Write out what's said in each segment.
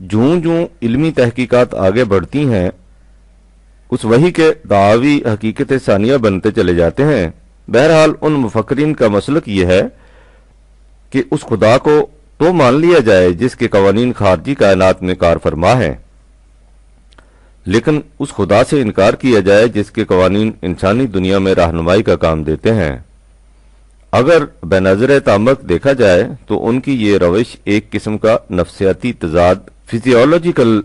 جوں جوں علمی تحقیقات آگے بڑھتی ہیں اس وحی کے دعاوی حقیقت ثانیہ بنتے چلے جاتے ہیں۔ بہرحال ان مفکرین کا مسلک یہ ہے کہ اس خدا کو تو مان لیا جائے جس کے قوانین خارجی کائنات میں کار فرما ہیں، لیکن اس خدا سے انکار کیا جائے جس کے قوانین انسانی دنیا میں رہنمائی کا کام دیتے ہیں۔ اگر بنظر تعمق دیکھا جائے تو ان کی یہ روش ایک قسم کا نفسیاتی تضاد، فزیولوجیکل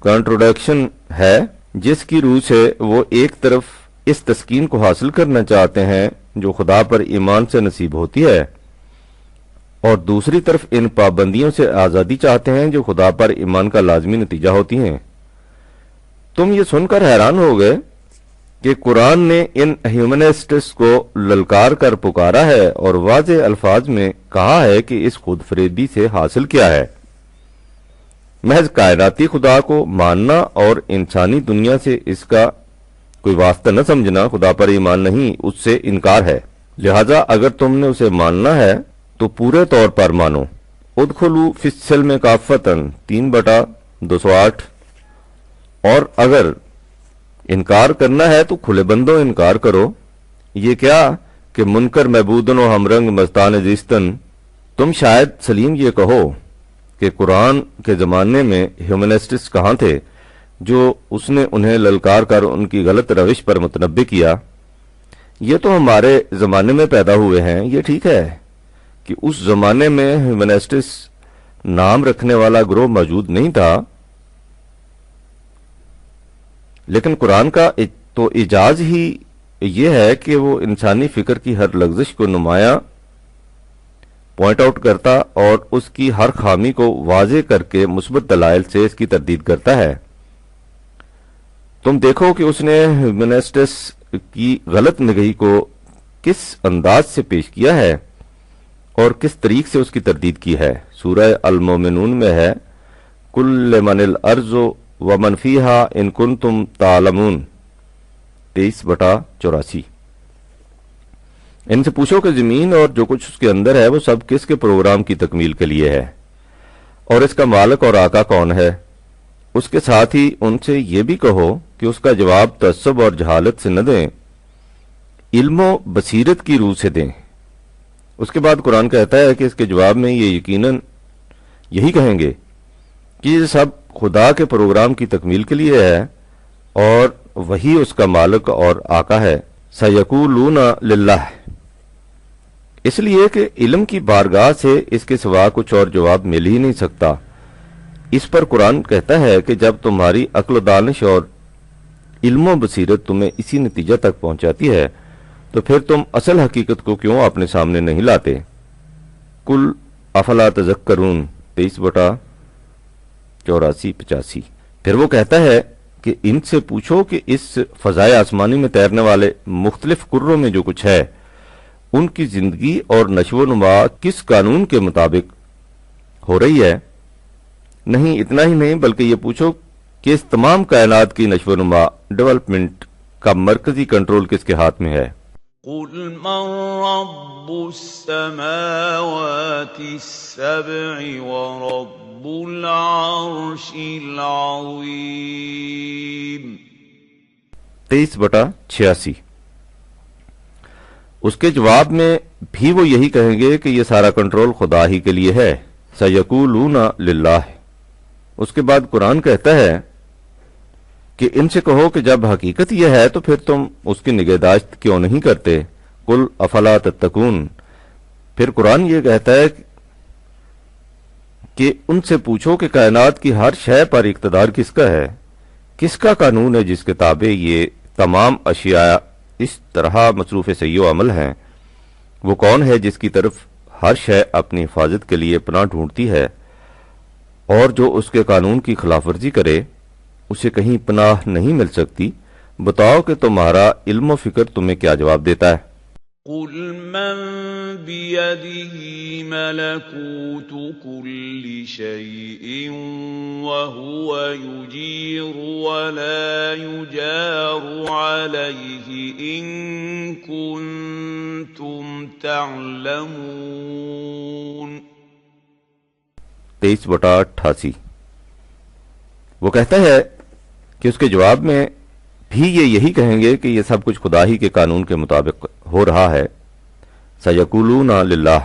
کنٹروڈکشن ہے، جس کی روح سے وہ ایک طرف اس تسکین کو حاصل کرنا چاہتے ہیں جو خدا پر ایمان سے نصیب ہوتی ہے، اور دوسری طرف ان پابندیوں سے آزادی چاہتے ہیں جو خدا پر ایمان کا لازمی نتیجہ ہوتی ہیں۔ تم یہ سن کر حیران ہو گئے کہ قرآن نے ان ہیومنسٹس کو للکار کر پکارا ہے اور واضح الفاظ میں کہا ہے کہ اس خود فریبی سے حاصل کیا ہے؟ محض کائناتی خدا کو ماننا اور انسانی دنیا سے اس کا کوئی واسطہ نہ سمجھنا خدا پر ایمان نہیں، اس سے انکار ہے۔ لہذا اگر تم نے اسے ماننا ہے تو پورے طور پر مانو۔ ادخلوا فی السلم کافۃ 3/208۔ اور اگر انکار کرنا ہے تو کھلے بندوں انکار کرو۔ یہ کیا کہ منکر معبودن و ہمرنگ مستان زیستن، تم شاید سلیم یہ کہو کہ قرآن کے زمانے میں ہیومنسٹس کہاں تھے جو اس نے انہیں للکار کر ان کی غلط روش پر متنبع کیا؟ یہ تو ہمارے زمانے میں پیدا ہوئے ہیں۔ یہ ٹھیک ہے کہ اس زمانے میں ہیومنسٹس نام رکھنے والا گروہ موجود نہیں تھا، لیکن قرآن کا تو اعجاز ہی یہ ہے کہ وہ انسانی فکر کی ہر لغزش کو نمایاں پوائنٹ آؤٹ کرتا اور اس کی ہر خامی کو واضح کر کے مثبت دلائل سے اس کی تردید کرتا ہے۔ تم دیکھو کہ اس نے ہیومنسٹس کی غلط نگہی کو کس انداز سے پیش کیا ہے اور کس طریق سے اس کی تردید کی ہے۔ سورہ المومنون میں ہے، کل من الارض ومن فیہا ان کنتم تعلمون، 23/84۔ ان سے پوچھو کہ زمین اور جو کچھ اس کے اندر ہے وہ سب کس کے پروگرام کی تکمیل کے لیے ہے، اور اس کا مالک اور آقا کون ہے۔ اس کے ساتھ ہی ان سے یہ بھی کہو کہ اس کا جواب تعصب اور جہالت سے نہ دیں، علم و بصیرت کی روح سے دیں۔ اس کے بعد قرآن کہتا ہے کہ اس کے جواب میں یہ یقیناً یہی کہیں گے کہ یہ سب خدا کے پروگرام کی تکمیل کے لیے ہے اور وہی اس کا مالک اور آقا ہے۔ سیقولون للہ، اس لیے کہ علم کی بارگاہ سے اس کے سوا کچھ اور جواب مل ہی نہیں سکتا۔ اس پر قرآن کہتا ہے کہ جب تمہاری عقل و دانش اور علم و بصیرت تمہیں اسی نتیجہ تک پہنچاتی ہے تو پھر تم اصل حقیقت کو کیوں اپنے سامنے نہیں لاتے؟ کل افلا تذکرون، 23/84-85۔ پھر وہ کہتا ہے کہ ان سے پوچھو کہ اس فضائے آسمانی میں تیرنے والے مختلف کروں میں جو کچھ ہے ان کی زندگی اور نشو و نما کس قانون کے مطابق ہو رہی ہے؟ نہیں، اتنا ہی نہیں بلکہ یہ پوچھو کہ اس تمام کائنات کی نشو و نما، ڈیولپمنٹ کا مرکزی کنٹرول کس کے ہاتھ میں ہے؟ قل من رب السماوات السبع ورب العرش العظیم، 23/86۔ اس کے جواب میں بھی وہ یہی کہیں گے کہ یہ سارا کنٹرول خدا ہی کے لیے ہے۔ سیقولون للہ۔ اس کے بعد قرآن کہتا ہے کہ ان سے کہو کہ جب حقیقت یہ ہے تو پھر تم اس کی نگہداشت کیوں نہیں کرتے؟ قل افلا تتقون۔ پھر قرآن یہ کہتا ہے کہ ان سے پوچھو کہ کائنات کی ہر شے پر اقتدار کس کا ہے، کس کا قانون ہے جس کے تابع یہ تمام اشیاء اس طرح مصروف سعی و عمل ہیں؟ وہ کون ہے جس کی طرف ہر شے اپنی حفاظت کے لیے پناہ ڈھونڈتی ہے، اور جو اس کے قانون کی خلاف ورزی کرے اسے کہیں پناہ نہیں مل سکتی؟ بتاؤ کہ تمہارا علم و فکر تمہیں کیا جواب دیتا ہے؟ قل من بيده ملكوت كل شيء وهو يجير ولا يجار عليه إن كنتم تعلمون، 23/88۔ وہ کہتا ہے کہ اس کے جواب میں بھی یہ یہی کہیں گے کہ یہ سب کچھ خدا ہی کے قانون کے مطابق ہو رہا ہے۔ سیقولون للہ۔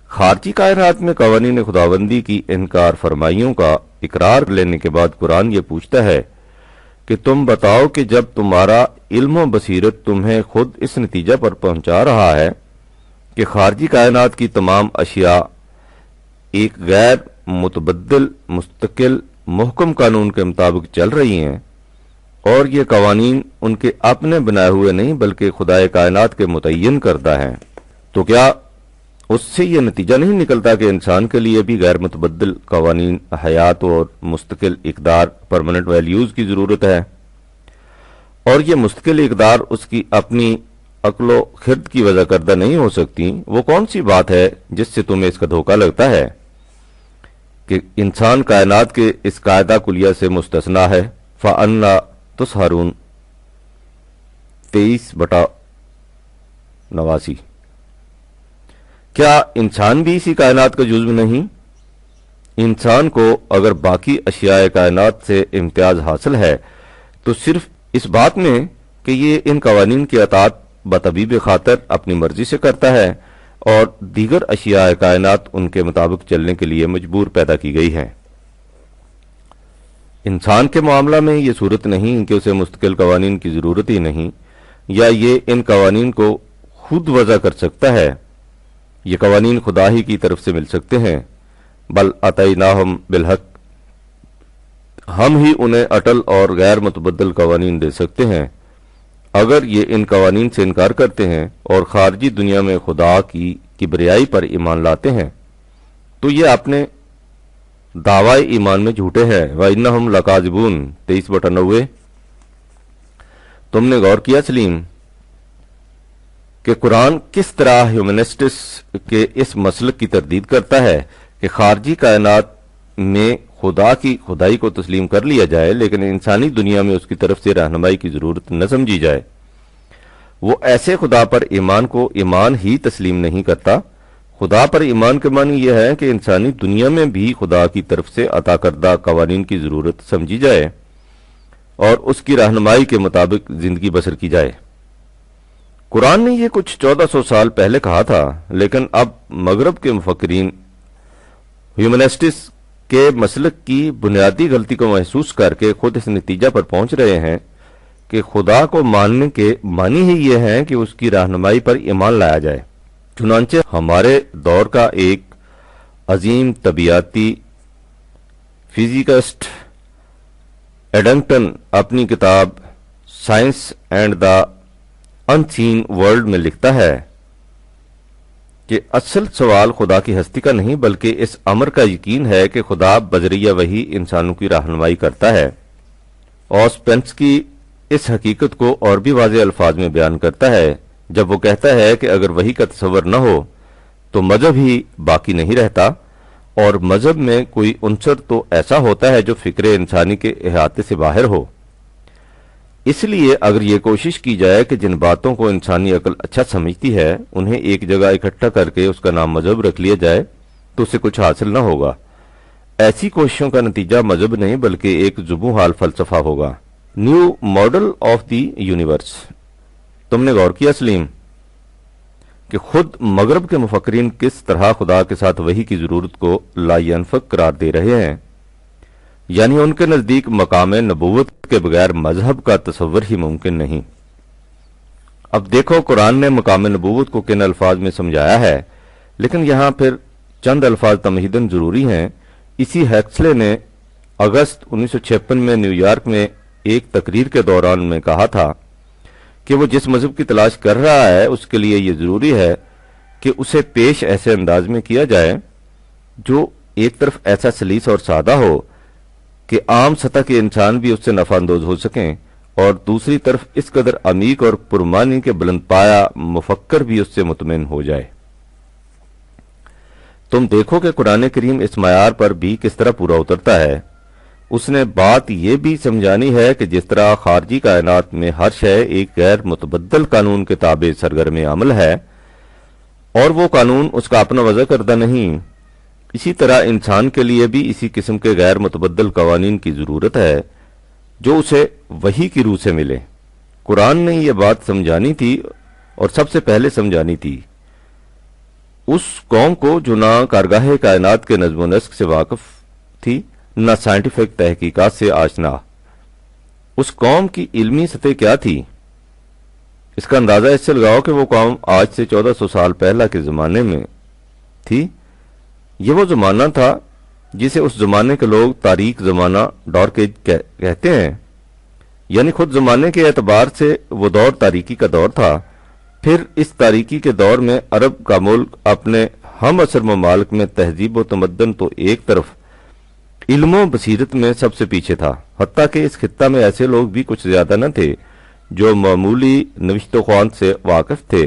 خارجی کائنات میں قوانین خداوندی کی انکار فرمائیوں کا اقرار لینے کے بعد قرآن یہ پوچھتا ہے کہ تم بتاؤ کہ جب تمہارا علم و بصیرت تمہیں خود اس نتیجہ پر پہنچا رہا ہے کہ خارجی کائنات کی تمام اشیاء ایک غیر متبدل مستقل محکم قانون کے مطابق چل رہی ہیں اور یہ قوانین ان کے اپنے بنائے ہوئے نہیں بلکہ خدائے کائنات کے متعین کردہ ہیں، تو کیا اس سے یہ نتیجہ نہیں نکلتا کہ انسان کے لیے بھی غیر متبدل قوانین حیات اور مستقل اقدار پرماننٹ ویلیوز کی ضرورت ہے؟ اور یہ مستقل اقدار اس کی اپنی عقل و خرد کی وجہ کردہ نہیں ہو سکتی؟ وہ کون سی بات ہے جس سے تمہیں اس کا دھوکہ لگتا ہے کہ انسان کائنات کے اس قاعدہ کلیہ سے مستثنا ہے؟ فَأَنَّا تُسْحَرُونَ 23/89۔ کیا انسان بھی اسی کائنات کا جزو نہیں؟ انسان کو اگر باقی اشیاء کائنات سے امتیاز حاصل ہے تو صرف اس بات میں کہ یہ ان قوانین کی اطاعت بطبیب خاطر اپنی مرضی سے کرتا ہے اور دیگر اشیاء کائنات ان کے مطابق چلنے کے لیے مجبور پیدا کی گئی ہیں۔ انسان کے معاملہ میں یہ صورت نہیں کہ اسے مستقل قوانین کی ضرورت ہی نہیں یا یہ ان قوانین کو خود وضع کر سکتا ہے۔ یہ قوانین خدا ہی کی طرف سے مل سکتے ہیں۔ بل اتیناہم بالحق، ہم ہی انہیں اٹل اور غیر متبدل قوانین دے سکتے ہیں۔ اگر یہ ان قوانین سے انکار کرتے ہیں اور خارجی دنیا میں خدا کی کبریائی پر ایمان لاتے ہیں تو یہ اپنے دعوی ایمان میں جھوٹے ہیں۔ وَإِنَّهُمْ لَكَاذِبُونَ 23/90۔ تم نے غور کیا سلیم کہ قرآن کس طرح ہیومنسٹس کے اس مسلک کی تردید کرتا ہے کہ خارجی کائنات میں خدا کی خدائی کو تسلیم کر لیا جائے لیکن انسانی دنیا میں اس کی طرف سے رہنمائی کی ضرورت نہ سمجھی جائے۔ وہ ایسے خدا پر ایمان کو ایمان ہی تسلیم نہیں کرتا۔ خدا پر ایمان کے معنی یہ ہے کہ انسانی دنیا میں بھی خدا کی طرف سے عطا کردہ قوانین کی ضرورت سمجھی جائے اور اس کی رہنمائی کے مطابق زندگی بسر کی جائے۔ قرآن نے یہ کچھ 1400 سال پہلے کہا تھا، لیکن اب مغرب کے مفکرین ہیومنسٹس کے مسلک کی بنیادی غلطی کو محسوس کر کے خود اس نتیجہ پر پہنچ رہے ہیں کہ خدا کو ماننے کے معنی ہی یہ ہے کہ اس کی رہنمائی پر ایمان لایا جائے۔ چنانچہ ہمارے دور کا ایک عظیم طبیعیاتی فزیکسٹ ایڈنگٹن اپنی کتاب science and the unseen world میں لکھتا ہے کہ اصل سوال خدا کی ہستی کا نہیں بلکہ اس امر کا یقین ہے کہ خدا بذریعہ وحی انسانوں کی رہنمائی کرتا ہے۔ اوسپینس کی اس حقیقت کو اور بھی واضح الفاظ میں بیان کرتا ہے جب وہ کہتا ہے کہ اگر وحی کا تصور نہ ہو تو مذہب ہی باقی نہیں رہتا، اور مذہب میں کوئی عنصر تو ایسا ہوتا ہے جو فکر انسانی کے احاطے سے باہر ہو۔ اس لیے اگر یہ کوشش کی جائے کہ جن باتوں کو انسانی عقل اچھا سمجھتی ہے انہیں ایک جگہ اکٹھا کر کے اس کا نام مذہب رکھ لیا جائے تو اسے کچھ حاصل نہ ہوگا۔ ایسی کوششوں کا نتیجہ مذہب نہیں بلکہ ایک ذبح حال فلسفہ ہوگا، new model of the universe. تم نے غور کیا سلیم کہ خود مغرب کے مفکرین کس طرح خدا کے ساتھ وحی کی ضرورت کو لا ينفک قرار دے رہے ہیں؟ یعنی ان کے نزدیک مقام نبوت کے بغیر مذہب کا تصور ہی ممکن نہیں۔ اب دیکھو قرآن نے مقام نبوت کو کن الفاظ میں سمجھایا ہے، لیکن یہاں پھر چند الفاظ تمہیداً ضروری ہیں۔ اسی ہیکسلے نے اگست 1956 میں نیو یارک میں ایک تقریر کے دوران میں کہا تھا کہ وہ جس مذہب کی تلاش کر رہا ہے اس کے لیے یہ ضروری ہے کہ اسے پیش ایسے انداز میں کیا جائے جو ایک طرف ایسا سلیس اور سادہ ہو کہ عام سطح کے انسان بھی اس سے نفع اندوز ہو سکیں، اور دوسری طرف اس قدر عمیق اور پرمانی کے بلند پایا مفکر بھی اس سے مطمئن ہو جائے۔ تم دیکھو کہ قرآن کریم اس معیار پر بھی کس طرح پورا اترتا ہے۔ اس نے بات یہ بھی سمجھانی ہے کہ جس طرح خارجی کائنات میں ہر شے ایک غیر متبدل قانون کے تابع سرگرم عمل ہے اور وہ قانون اس کا اپنا وضع کردہ نہیں، اسی طرح انسان کے لیے بھی اسی قسم کے غیر متبدل قوانین کی ضرورت ہے جو اسے وحی کی روح سے ملے۔ قرآن نے یہ بات سمجھانی تھی اور سب سے پہلے سمجھانی تھی اس قوم کو جو نہ کارگاہ کائنات کے نظم و نسق سے واقف تھی، نہ سائنٹیفک تحقیقات سے آشنا۔ اس قوم کی علمی سطح کیا تھی؟ اس کا اندازہ اس سے لگاؤ کہ وہ قوم آج سے 1400 سال پہلا کے زمانے میں تھی۔ یہ وہ زمانہ تھا جسے اس زمانے کے لوگ تاریک زمانہ ڈارک ایج کہتے ہیں، یعنی خود زمانے کے اعتبار سے وہ دور تاریکی کا دور تھا۔ پھر اس تاریکی کے دور میں عرب کا ملک اپنے ہم عصر ممالک میں تہذیب و تمدن تو ایک طرف، علم و بصیرت میں سب سے پیچھے تھا، حتیٰ کہ اس خطہ میں ایسے لوگ بھی کچھ زیادہ نہ تھے جو معمولی نوشت و خوان سے واقف تھے۔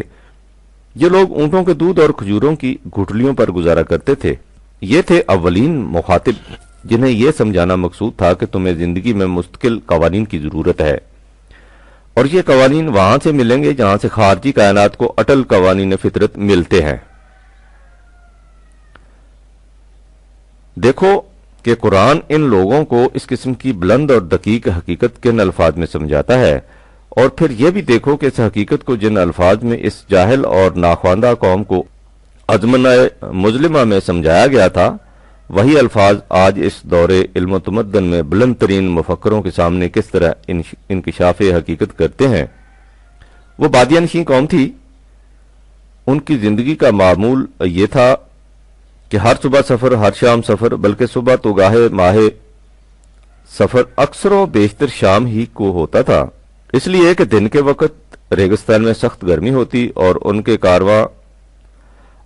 یہ لوگ اونٹوں کے دودھ اور کھجوروں کی گھٹلیوں پر گزارا کرتے تھے۔ یہ تھے اولین مخاطب جنہیں یہ سمجھانا مقصود تھا کہ تمہیں زندگی میں مستقل قوانین کی ضرورت ہے، اور یہ قوانین وہاں سے ملیں گے جہاں سے خارجی کائنات کو اٹل قوانین فطرت ملتے ہیں۔ دیکھو کہ قرآن ان لوگوں کو اس قسم کی بلند اور دقیق حقیقت کن الفاظ میں سمجھاتا ہے، اور پھر یہ بھی دیکھو کہ اس حقیقت کو جن الفاظ میں اس جاہل اور ناخواندہ قوم کو ازمنہ مظلمہ میں سمجھایا گیا تھا، وہی الفاظ آج اس دور علم و تمدن میں بلند ترین مفکروں کے سامنے کس طرح انکشاف حقیقت کرتے ہیں۔ وہ بادیہ نشین قوم تھی۔ ان کی زندگی کا معمول یہ تھا کہ ہر صبح سفر، ہر شام سفر، بلکہ صبح تو گاہے ماہے سفر اکثر و بیشتر شام ہی کو ہوتا تھا، اس لیے کہ دن کے وقت ریگستان میں سخت گرمی ہوتی اور ان کے کارواں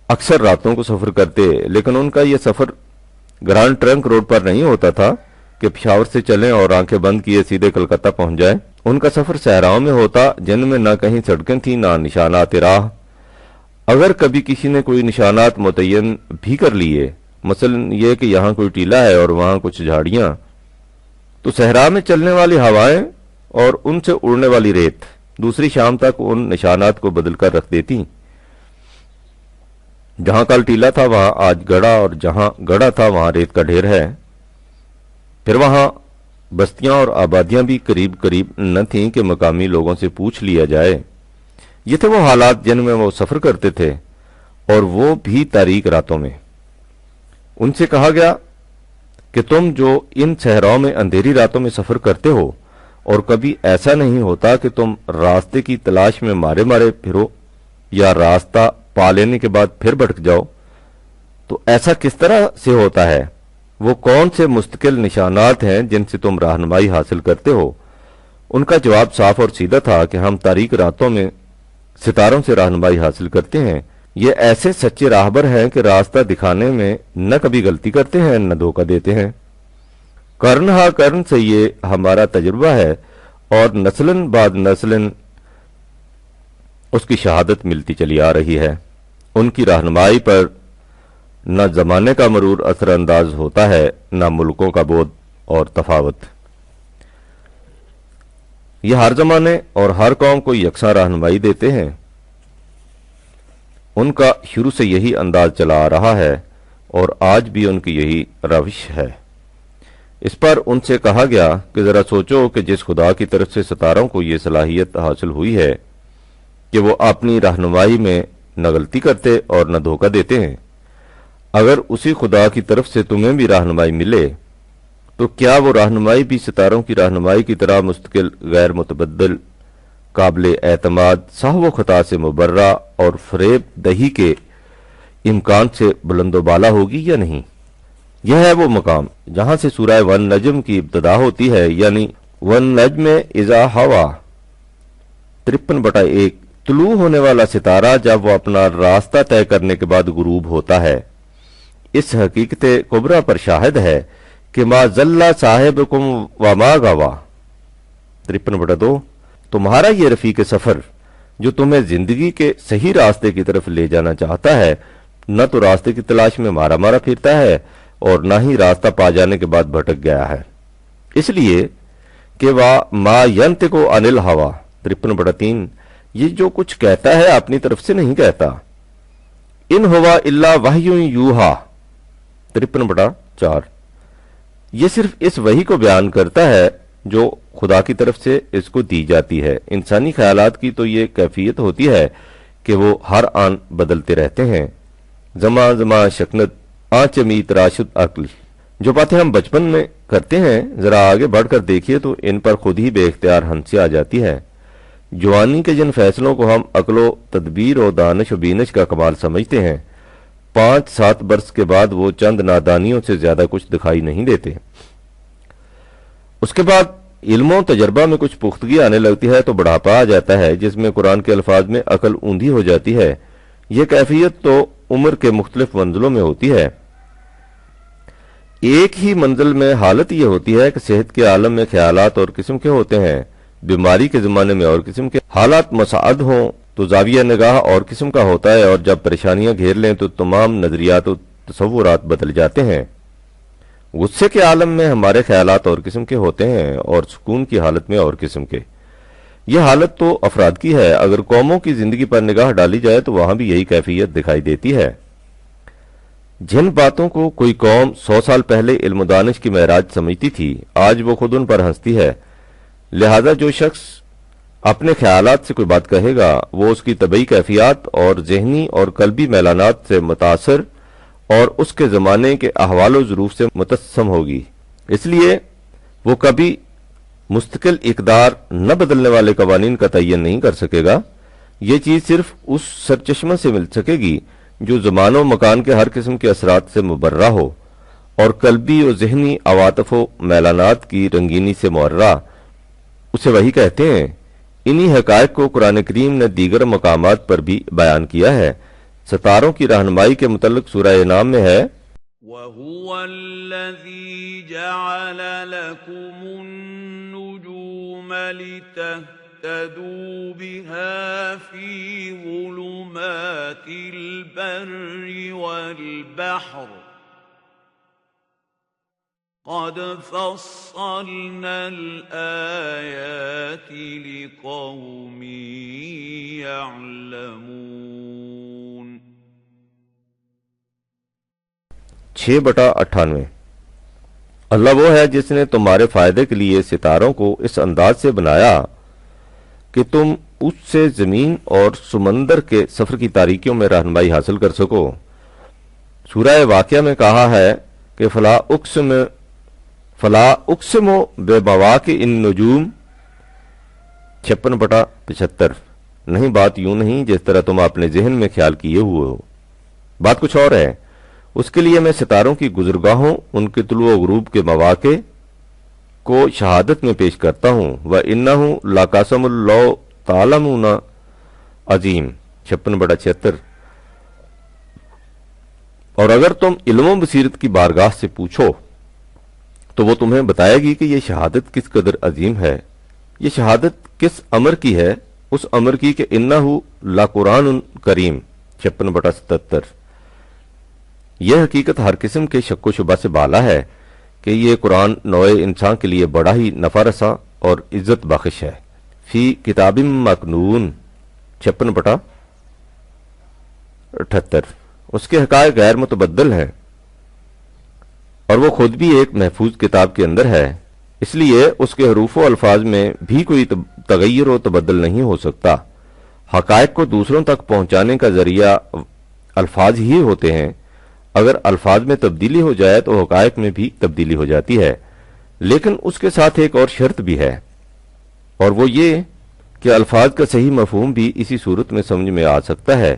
اکثر راتوں کو سفر کرتے، لیکن ان کا یہ سفر گرانڈ ٹرنک روڈ پر نہیں ہوتا تھا کہ پشاور سے چلیں اور آنکھیں بند کیے سیدھے کلکتہ پہنچ جائیں۔ ان کا سفر صحراؤں میں ہوتا جن میں نہ کہیں سڑکیں تھیں نہ نشانات راہ۔ اگر کبھی کسی نے کوئی نشانات متعین بھی کر لیے، مثلا یہ کہ یہاں کوئی ٹیلا ہے اور وہاں کچھ جھاڑیاں، تو صحرا میں چلنے والی ہوائیں اور ان سے اڑنے والی ریت دوسری شام تک ان نشانات کو بدل کر رکھ دیتی۔ جہاں کل ٹیلا تھا وہاں آج گڑھا، اور جہاں گڑھا تھا وہاں ریت کا ڈھیر ہے۔ پھر وہاں بستیاں اور آبادیاں بھی قریب قریب نہ تھیں کہ مقامی لوگوں سے پوچھ لیا جائے۔ یہ تھے وہ حالات جن میں وہ سفر کرتے تھے، اور وہ بھی تاریک راتوں میں۔ ان سے کہا گیا کہ تم جو ان صحراؤں میں اندھیری راتوں میں سفر کرتے ہو، اور کبھی ایسا نہیں ہوتا کہ تم راستے کی تلاش میں مارے مارے پھرو یا راستہ پا لینے کے بعد پھر بھٹک جاؤ، تو ایسا کس طرح سے ہوتا ہے؟ وہ کون سے مستقل نشانات ہیں جن سے تم رہنمائی حاصل کرتے ہو؟ ان کا جواب صاف اور سیدھا تھا کہ ہم تاریک راتوں میں ستاروں سے رہنمائی حاصل کرتے ہیں۔ یہ ایسے سچے راہبر ہیں کہ راستہ دکھانے میں نہ کبھی غلطی کرتے ہیں نہ دھوکہ دیتے ہیں۔ کرن ہا کرن سے یہ ہمارا تجربہ ہے، اور نسلن بعد نسلن اس کی شہادت ملتی چلی آ رہی ہے۔ ان کی رہنمائی پر نہ زمانے کا مرور اثر انداز ہوتا ہے، نہ ملکوں کا بود اور تفاوت۔ یہ ہر زمانے اور ہر قوم کو یکساں رہنمائی دیتے ہیں۔ ان کا شروع سے یہی انداز چلا آ رہا ہے، اور آج بھی ان کی یہی روش ہے۔ اس پر ان سے کہا گیا کہ ذرا سوچو کہ جس خدا کی طرف سے ستاروں کو یہ صلاحیت حاصل ہوئی ہے کہ وہ اپنی رہنمائی میں نہ غلطی کرتے اور نہ دھوکہ دیتے ہیں، اگر اسی خدا کی طرف سے تمہیں بھی رہنمائی ملے تو کیا وہ رہنمائی بھی ستاروں کی رہنمائی کی طرح مستقل، غیر متبدل، قابل اعتماد، سہو و خطا سے مبرہ اور فریب دہی کے امکان سے بلند و بالا ہوگی یا نہیں؟ یہ ہے وہ مقام جہاں سے سورہ ون نجم کی ابتدا ہوتی ہے، یعنی ون نجم اذا ہوا 53/1۔ طلوع ہونے والا ستارہ جب وہ اپنا راستہ طے کرنے کے بعد غروب ہوتا ہے، اس حقیقت کبریٰ پر شاہد ہے کہ ما ضل صاحبکم وما غوا 53/2۔ تمہارا یہ رفیق سفر جو تمہیں زندگی کے صحیح راستے کی طرف لے جانا چاہتا ہے، نہ تو راستے کی تلاش میں مارا مارا پھرتا ہے اور نہ ہی راستہ پا جانے کے بعد بھٹک گیا ہے، اس لیے کہ ما ینطق عن الہویٰ 53/3۔ یہ جو کچھ کہتا ہے اپنی طرف سے نہیں کہتا۔ ان ہوا الا وحی یوحیٰ 53/4 یہ صرف اس وحی کو بیان کرتا ہے جو خدا کی طرف سے اس کو دی جاتی ہے۔ انسانی خیالات کی تو یہ کیفیت ہوتی ہے کہ وہ ہر آن بدلتے رہتے ہیں۔ زماں زماں شکنت آنچمی تراشد عقل، جو باتیں ہم بچپن میں کرتے ہیں ذرا آگے بڑھ کر دیکھیے تو ان پر خود ہی بے اختیار ہنسی آ جاتی ہے۔ جوانی کے جن فیصلوں کو ہم عقل و تدبیر و دانش و بینش کا کمال سمجھتے ہیں، 5-7 برس کے بعد وہ چند نادانیوں سے زیادہ کچھ دکھائی نہیں دیتے۔ اس کے بعد علم و تجربہ میں کچھ پختگی آنے لگتی ہے تو بڑھاپا آ جاتا ہے جس میں قرآن کے الفاظ میں عقل اوندھی ہو جاتی ہے۔ یہ کیفیت تو عمر کے مختلف منزلوں میں ہوتی ہے۔ ایک ہی منزل میں حالت یہ ہوتی ہے کہ صحت کے عالم میں خیالات اور قسم کے ہوتے ہیں، بیماری کے زمانے میں اور قسم کے حالات مساعد ہوں تو زاویہ نگاہ اور قسم کا ہوتا ہے، اور جب پریشانیاں گھیر لیں تو تمام نظریات و تصورات بدل جاتے ہیں۔ غصے کے عالم میں ہمارے خیالات اور قسم کے ہوتے ہیں اور سکون کی حالت میں اور قسم کے۔ یہ حالت تو افراد کی ہے، اگر قوموں کی زندگی پر نگاہ ڈالی جائے تو وہاں بھی یہی کیفیت دکھائی دیتی ہے۔ جن باتوں کو کوئی قوم 100 سال پہلے علم و دانش کی معراج سمجھتی تھی، آج وہ خود ان پر ہنستی ہے۔ لہذا جو شخص اپنے خیالات سے کوئی بات کہے گا وہ اس کی طبعی کیفیات اور ذہنی اور قلبی میلانات سے متاثر اور اس کے زمانے کے احوال و ظروف سے متسم ہوگی، اس لیے وہ کبھی مستقل اقدار نہ بدلنے والے قوانین کا تعین نہیں کر سکے گا۔ یہ چیز صرف اس سرچشمہ سے مل سکے گی جو زمان و مکان کے ہر قسم کے اثرات سے مبرہ ہو اور قلبی و ذہنی عواطف و میلانات کی رنگینی سے معرہ۔ اسے وہی کہتے ہیں۔ انہی حقائق کو قرآن کریم نے دیگر مقامات پر بھی بیان کیا ہے۔ ستاروں کی رہنمائی کے متعلق سورہ انعام میں ہے، وَهُوَ الَّذِي جَعَلَ لَكُمُ النُّجُومَ لِتَهْتَدُوا بِهَا فِي ظُلُمَاتِ الْبَرِّ وَالْبَحْرِ قَدْ فَصَّلْنَا الْآيَاتِ لِقَوْمٍ يَعْلَمُونَ 6/98 اللہ وہ ہے جس نے تمہارے فائدے کے لیے ستاروں کو اس انداز سے بنایا کہ تم اس سے زمین اور سمندر کے سفر کی تاریکیوں میں رہنمائی حاصل کر سکو۔ سورہ واقعہ میں کہا ہے کہ فلا اقسم بے مواقع النجوم 56/75 نہیں، بات یوں نہیں جس طرح تم اپنے ذہن میں خیال کیے ہوئے ہو، بات کچھ اور ہے۔ اس کے لیے میں ستاروں کی گزرگاہوں، ان کے طلوع و غروب کے مواقع کو شہادت میں پیش کرتا ہوں۔ وَإِنَّهُ لَقَسَمٌ لَوْ تَعْلَمُونَ عظیم 56/76 اور اگر تم علم و بصیرت کی بارگاہ سے پوچھو تو وہ تمہیں بتائے گی کہ یہ شہادت کس قدر عظیم ہے۔ یہ شہادت کس امر کی ہے؟ اس امر کی کہ اِنَّهُ لَقُرْآنٌ کریم 56/77 یہ حقیقت ہر قسم کے شک و شبہ سے بالا ہے کہ یہ قرآن نوع انسان کے لیے بڑا ہی نفع رساں اور عزت بخش ہے۔ فی کتاب مکنون 56/78 اس کے حقائق غیر متبدل ہیں اور وہ خود بھی ایک محفوظ کتاب کے اندر ہے، اس لیے اس کے حروف و الفاظ میں بھی کوئی تغیر و تبدل نہیں ہو سکتا۔ حقائق کو دوسروں تک پہنچانے کا ذریعہ الفاظ ہی ہوتے ہیں۔ اگر الفاظ میں تبدیلی ہو جائے تو حقائق میں بھی تبدیلی ہو جاتی ہے، لیکن اس کے ساتھ ایک اور شرط بھی ہے، اور وہ یہ کہ الفاظ کا صحیح مفہوم بھی اسی صورت میں سمجھ میں آ سکتا ہے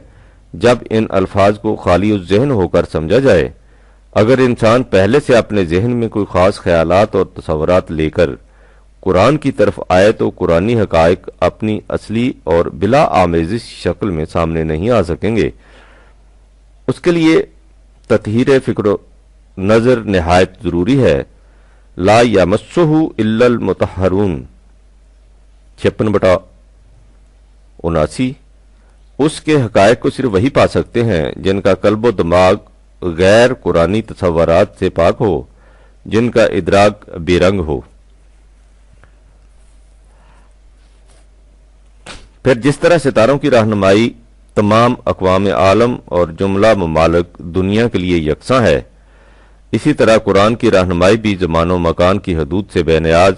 جب ان الفاظ کو خالی الذہن ہو کر سمجھا جائے۔ اگر انسان پہلے سے اپنے ذہن میں کوئی خاص خیالات اور تصورات لے کر قرآن کی طرف آئے تو قرآنی حقائق اپنی اصلی اور بلا آمیزش شکل میں سامنے نہیں آ سکیں گے۔ اس کے لیے تطہیر فکر و نظر نہایت ضروری ہے۔ لا یمسہ الا المطہرون 56/79 اس کے حقائق کو صرف وہی پا سکتے ہیں جن کا قلب و دماغ غیر قرآنی تصورات سے پاک ہو، جن کا ادراک بے رنگ ہو۔ پھر جس طرح ستاروں کی رہنمائی تمام اقوام عالم اور جملہ ممالک دنیا کے لیے یکساں ہے، اسی طرح قرآن کی رہنمائی بھی زمان و مکان کی حدود سے بے نیاز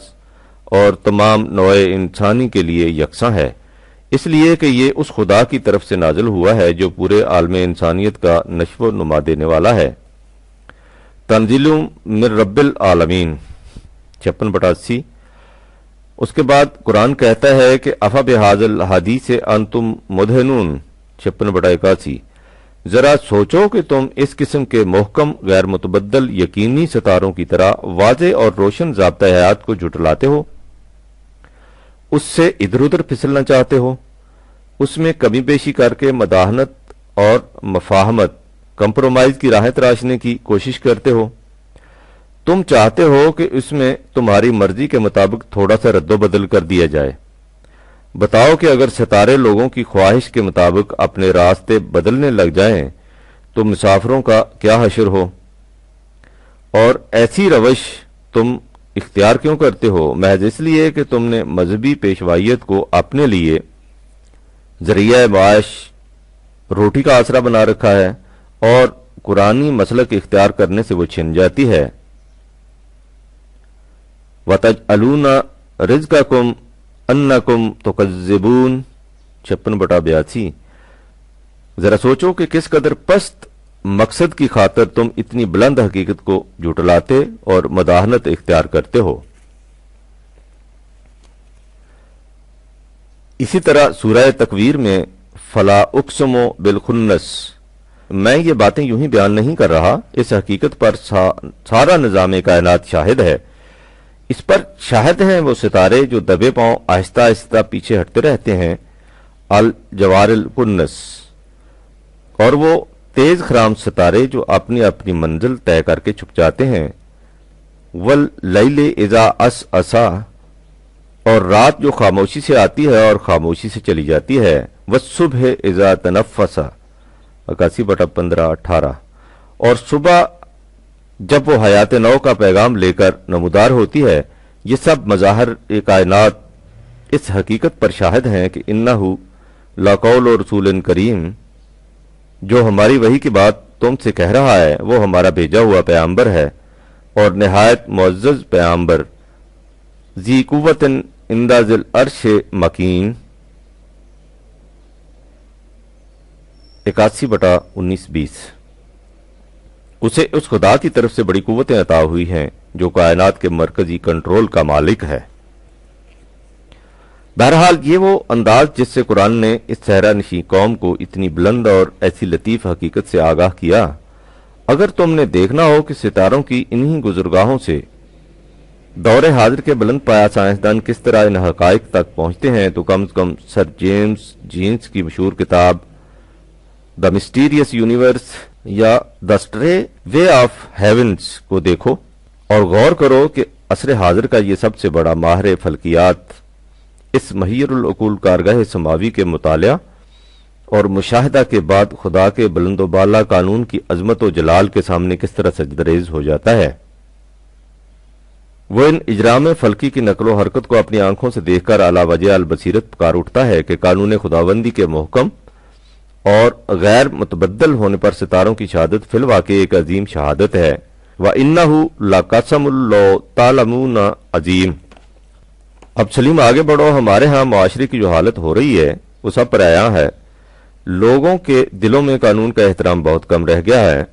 اور تمام نوع انسانی کے لیے یکساں ہے، اس لیے کہ یہ اس خدا کی طرف سے نازل ہوا ہے جو پورے عالم انسانیت کا نشو و نما دینے والا ہے۔ تنزیل من رب العالمین 56/80۔ اس کے بعد قرآن کہتا ہے کہ افا بہذا الحدیث انتم مدہنون 56/81۔ ذرا سوچو کہ تم اس قسم کے محکم غیر متبدل یقینی ستاروں کی طرح واضح اور روشن ضابطہ حیات کو جھٹلاتے ہو، اس سے ادھر ادھر پھسلنا چاہتے ہو، اس میں کمی بیشی کر کے مداحنت اور مفاہمت کمپرومائز کی راہیں تراشنے کی کوشش کرتے ہو۔ تم چاہتے ہو کہ اس میں تمہاری مرضی کے مطابق تھوڑا سا رد و بدل کر دیا جائے۔ بتاؤ کہ اگر ستارے لوگوں کی خواہش کے مطابق اپنے راستے بدلنے لگ جائیں تو مسافروں کا کیا حشر ہو؟ اور ایسی روش تم اختیار کیوں کرتے ہو؟ محض اس لیے کہ تم نے مذہبی پیشوائیت کو اپنے لیے ذریعہ معاش روٹی کا آسرا بنا رکھا ہے اور قرآنی مسلک اختیار کرنے سے وہ چھن جاتی ہے۔ وَتَجْعَلُونَ رِزْقَكُمْ أَنَّكُمْ تُكَذِّبُونَ 56/82۔ ذرا سوچو کہ کس قدر پست مقصد کی خاطر تم اتنی بلند حقیقت کو جھٹلاتے اور مداحنت اختیار کرتے ہو۔ اسی طرح سورہ تکویر میں فلا اقسم بالخنس، میں یہ باتیں یوں ہی بیان نہیں کر رہا، اس حقیقت پر سارا نظام کائنات شاہد ہے۔ اس پر شاہد ہیں وہ ستارے جو دبے پاؤں آہستہ آہستہ پیچھے ہٹتے رہتے ہیں، الجوار الکنس، اور وہ تیز خرام ستارے جو اپنی اپنی منزل طے کر کے چھپ جاتے ہیں، واللیل اذا عسعسا، اور رات جو خاموشی سے آتی ہے اور خاموشی سے چلی جاتی ہے، والصبح اذا تنفسا 81/15-18، اور صبح جب وہ حیات نو کا پیغام لے کر نمودار ہوتی ہے۔ یہ سب مظاہر کائنات اس حقیقت پر شاہد ہیں کہ انہو لقول رسول کریم، جو ہماری وحی کی بات تم سے کہہ رہا ہے وہ ہمارا بھیجا ہوا پیغمبر ہے اور نہایت معزز پیغمبر، ذی قوت عند ذی العرش مکین 81/19-20۔ اسے اس خدا کی طرف سے بڑی قوتیں عطا ہوئی ہیں جو کائنات کے مرکزی کنٹرول کا مالک ہے۔ بہرحال یہ وہ انداز جس سے قرآن نے اس صحرا نشین قوم کو اتنی بلند اور ایسی لطیف حقیقت سے آگاہ کیا۔ اگر تم نے دیکھنا ہو کہ ستاروں کی انہی گزرگاہوں سے دور حاضر کے بلند پایا سائنسدان کس طرح ان حقائق تک پہنچتے ہیں تو کم از کم سر جیمز جینس کی مشہور کتاب دا مسٹیریس یونیورس یا دا اسٹرے وے آف ہیونز کو دیکھو اور غور کرو کہ عصر حاضر کا یہ سب سے بڑا ماہر فلکیات اس محیر العقول کارگاہ سماوی کے مطالعہ اور مشاہدہ کے بعد خدا کے بلند و بالا قانون کی عظمت و جلال کے سامنے کس طرح سجدریز ہو جاتا ہے۔ وہ ان اجرام فلکی کی نقل و حرکت کو اپنی آنکھوں سے دیکھ کر اعلی وجہ البصیرت پکار اٹھتا ہے کہ قانون خداوندی کے محکم اور غیر متبدل ہونے پر ستاروں کی شہادت فی الواقع ایک عظیم شہادت ہے۔ وَإِنَّهُ لَقَسَمٌ لَوْ تَعْلَمُونَ عظیم۔ اب سلیم آگے بڑھو، ہمارے ہاں معاشرے کی جو حالت ہو رہی ہے وہ سب پر عیاں ہے۔ لوگوں کے دلوں میں قانون کا احترام بہت کم رہ گیا ہے۔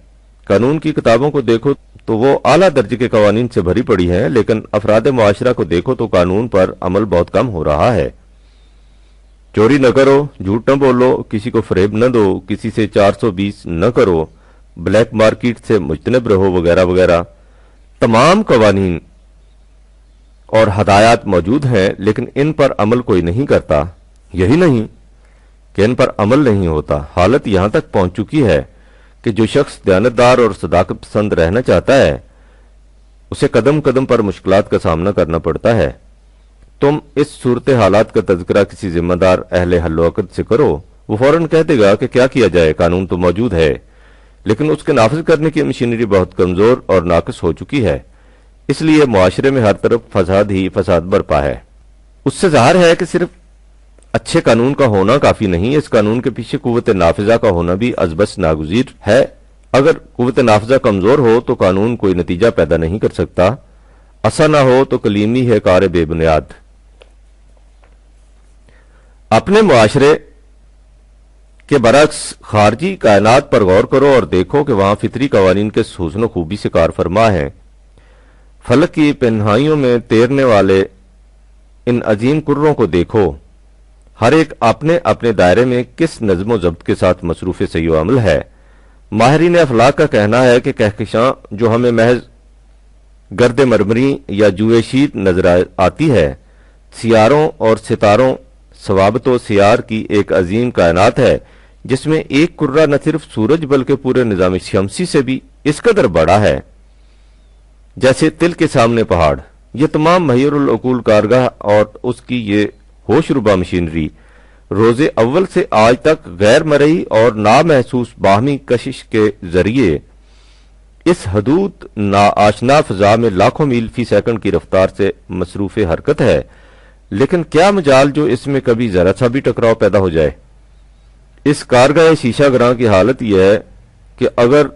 قانون کی کتابوں کو دیکھو تو وہ اعلیٰ درجے کے قوانین سے بھری پڑی ہیں، لیکن افراد معاشرہ کو دیکھو تو قانون پر عمل بہت کم ہو رہا ہے۔ چوری نہ کرو، جھوٹ نہ بولو، کسی کو فریب نہ دو، کسی سے 420 نہ کرو، بلیک مارکیٹ سے مجتنب رہو، وغیرہ وغیرہ۔ تمام قوانین اور ہدایات موجود ہیں لیکن ان پر عمل کوئی نہیں کرتا۔ یہی نہیں کہ ان پر عمل نہیں ہوتا، حالت یہاں تک پہنچ چکی ہے کہ جو شخص دیانتدار اور صداقت پسند رہنا چاہتا ہے اسے قدم قدم پر مشکلات کا سامنا کرنا پڑتا ہے۔ تم اس صورت حالات کا تذکرہ کسی ذمہ دار اہل حل و عقد سے کرو، وہ فوراً کہہ دے گا کہ کیا کیا جائے، قانون تو موجود ہے لیکن اس کے نافذ کرنے کی مشینری بہت کمزور اور ناقص ہو چکی ہے، اس لیے معاشرے میں ہر طرف فساد ہی فساد برپا ہے۔ اس سے ظاہر ہے کہ صرف اچھے قانون کا ہونا کافی نہیں، اس قانون کے پیچھے قوت نافذہ کا ہونا بھی ازبس ناگزیر ہے اگر قوت نافذہ کمزور ہو تو قانون کوئی نتیجہ پیدا نہیں کر سکتا، اثر نہ ہو تو کلیمی ہے کار بے بنیاد۔ اپنے معاشرے کے برعکس خارجی کائنات پر غور کرو اور دیکھو کہ وہاں فطری قوانین کے حسن و خوبی سے کار فرما ہیں۔ فلک کی پنہائیوں میں تیرنے والے ان عظیم کروں کو دیکھو، ہر ایک اپنے اپنے دائرے میں کس نظم و ضبط کے ساتھ مصروف سعی و عمل ہے۔ ماہرین افلاک کا کہنا ہے کہ کہکشاں جو ہمیں محض گرد مرمری یا جوئے شیر نظر آتی ہے، سیاروں اور ستاروں ثوابت و سیار کی ایک عظیم کائنات ہے، جس میں ایک کرہ نہ صرف سورج بلکہ پورے نظام شمسی سے بھی اس قدر بڑا ہے جیسے تل کے سامنے پہاڑ۔ یہ تمام محیر العقول کارگاہ اور اس کی یہ ہوش ربا مشینری روز اول سے آج تک غیر مرئی اور نامحسوس باہمی کشش کے ذریعے اس حدود ناآشنا فضا میں لاکھوں میل فی سیکنڈ کی رفتار سے مصروف حرکت ہے، لیکن کیا مجال جو اس میں کبھی ذرا سا بھی ٹکراؤ پیدا ہو جائے۔ اس کارگاہ شیشہ گراں کی حالت یہ ہے کہ اگر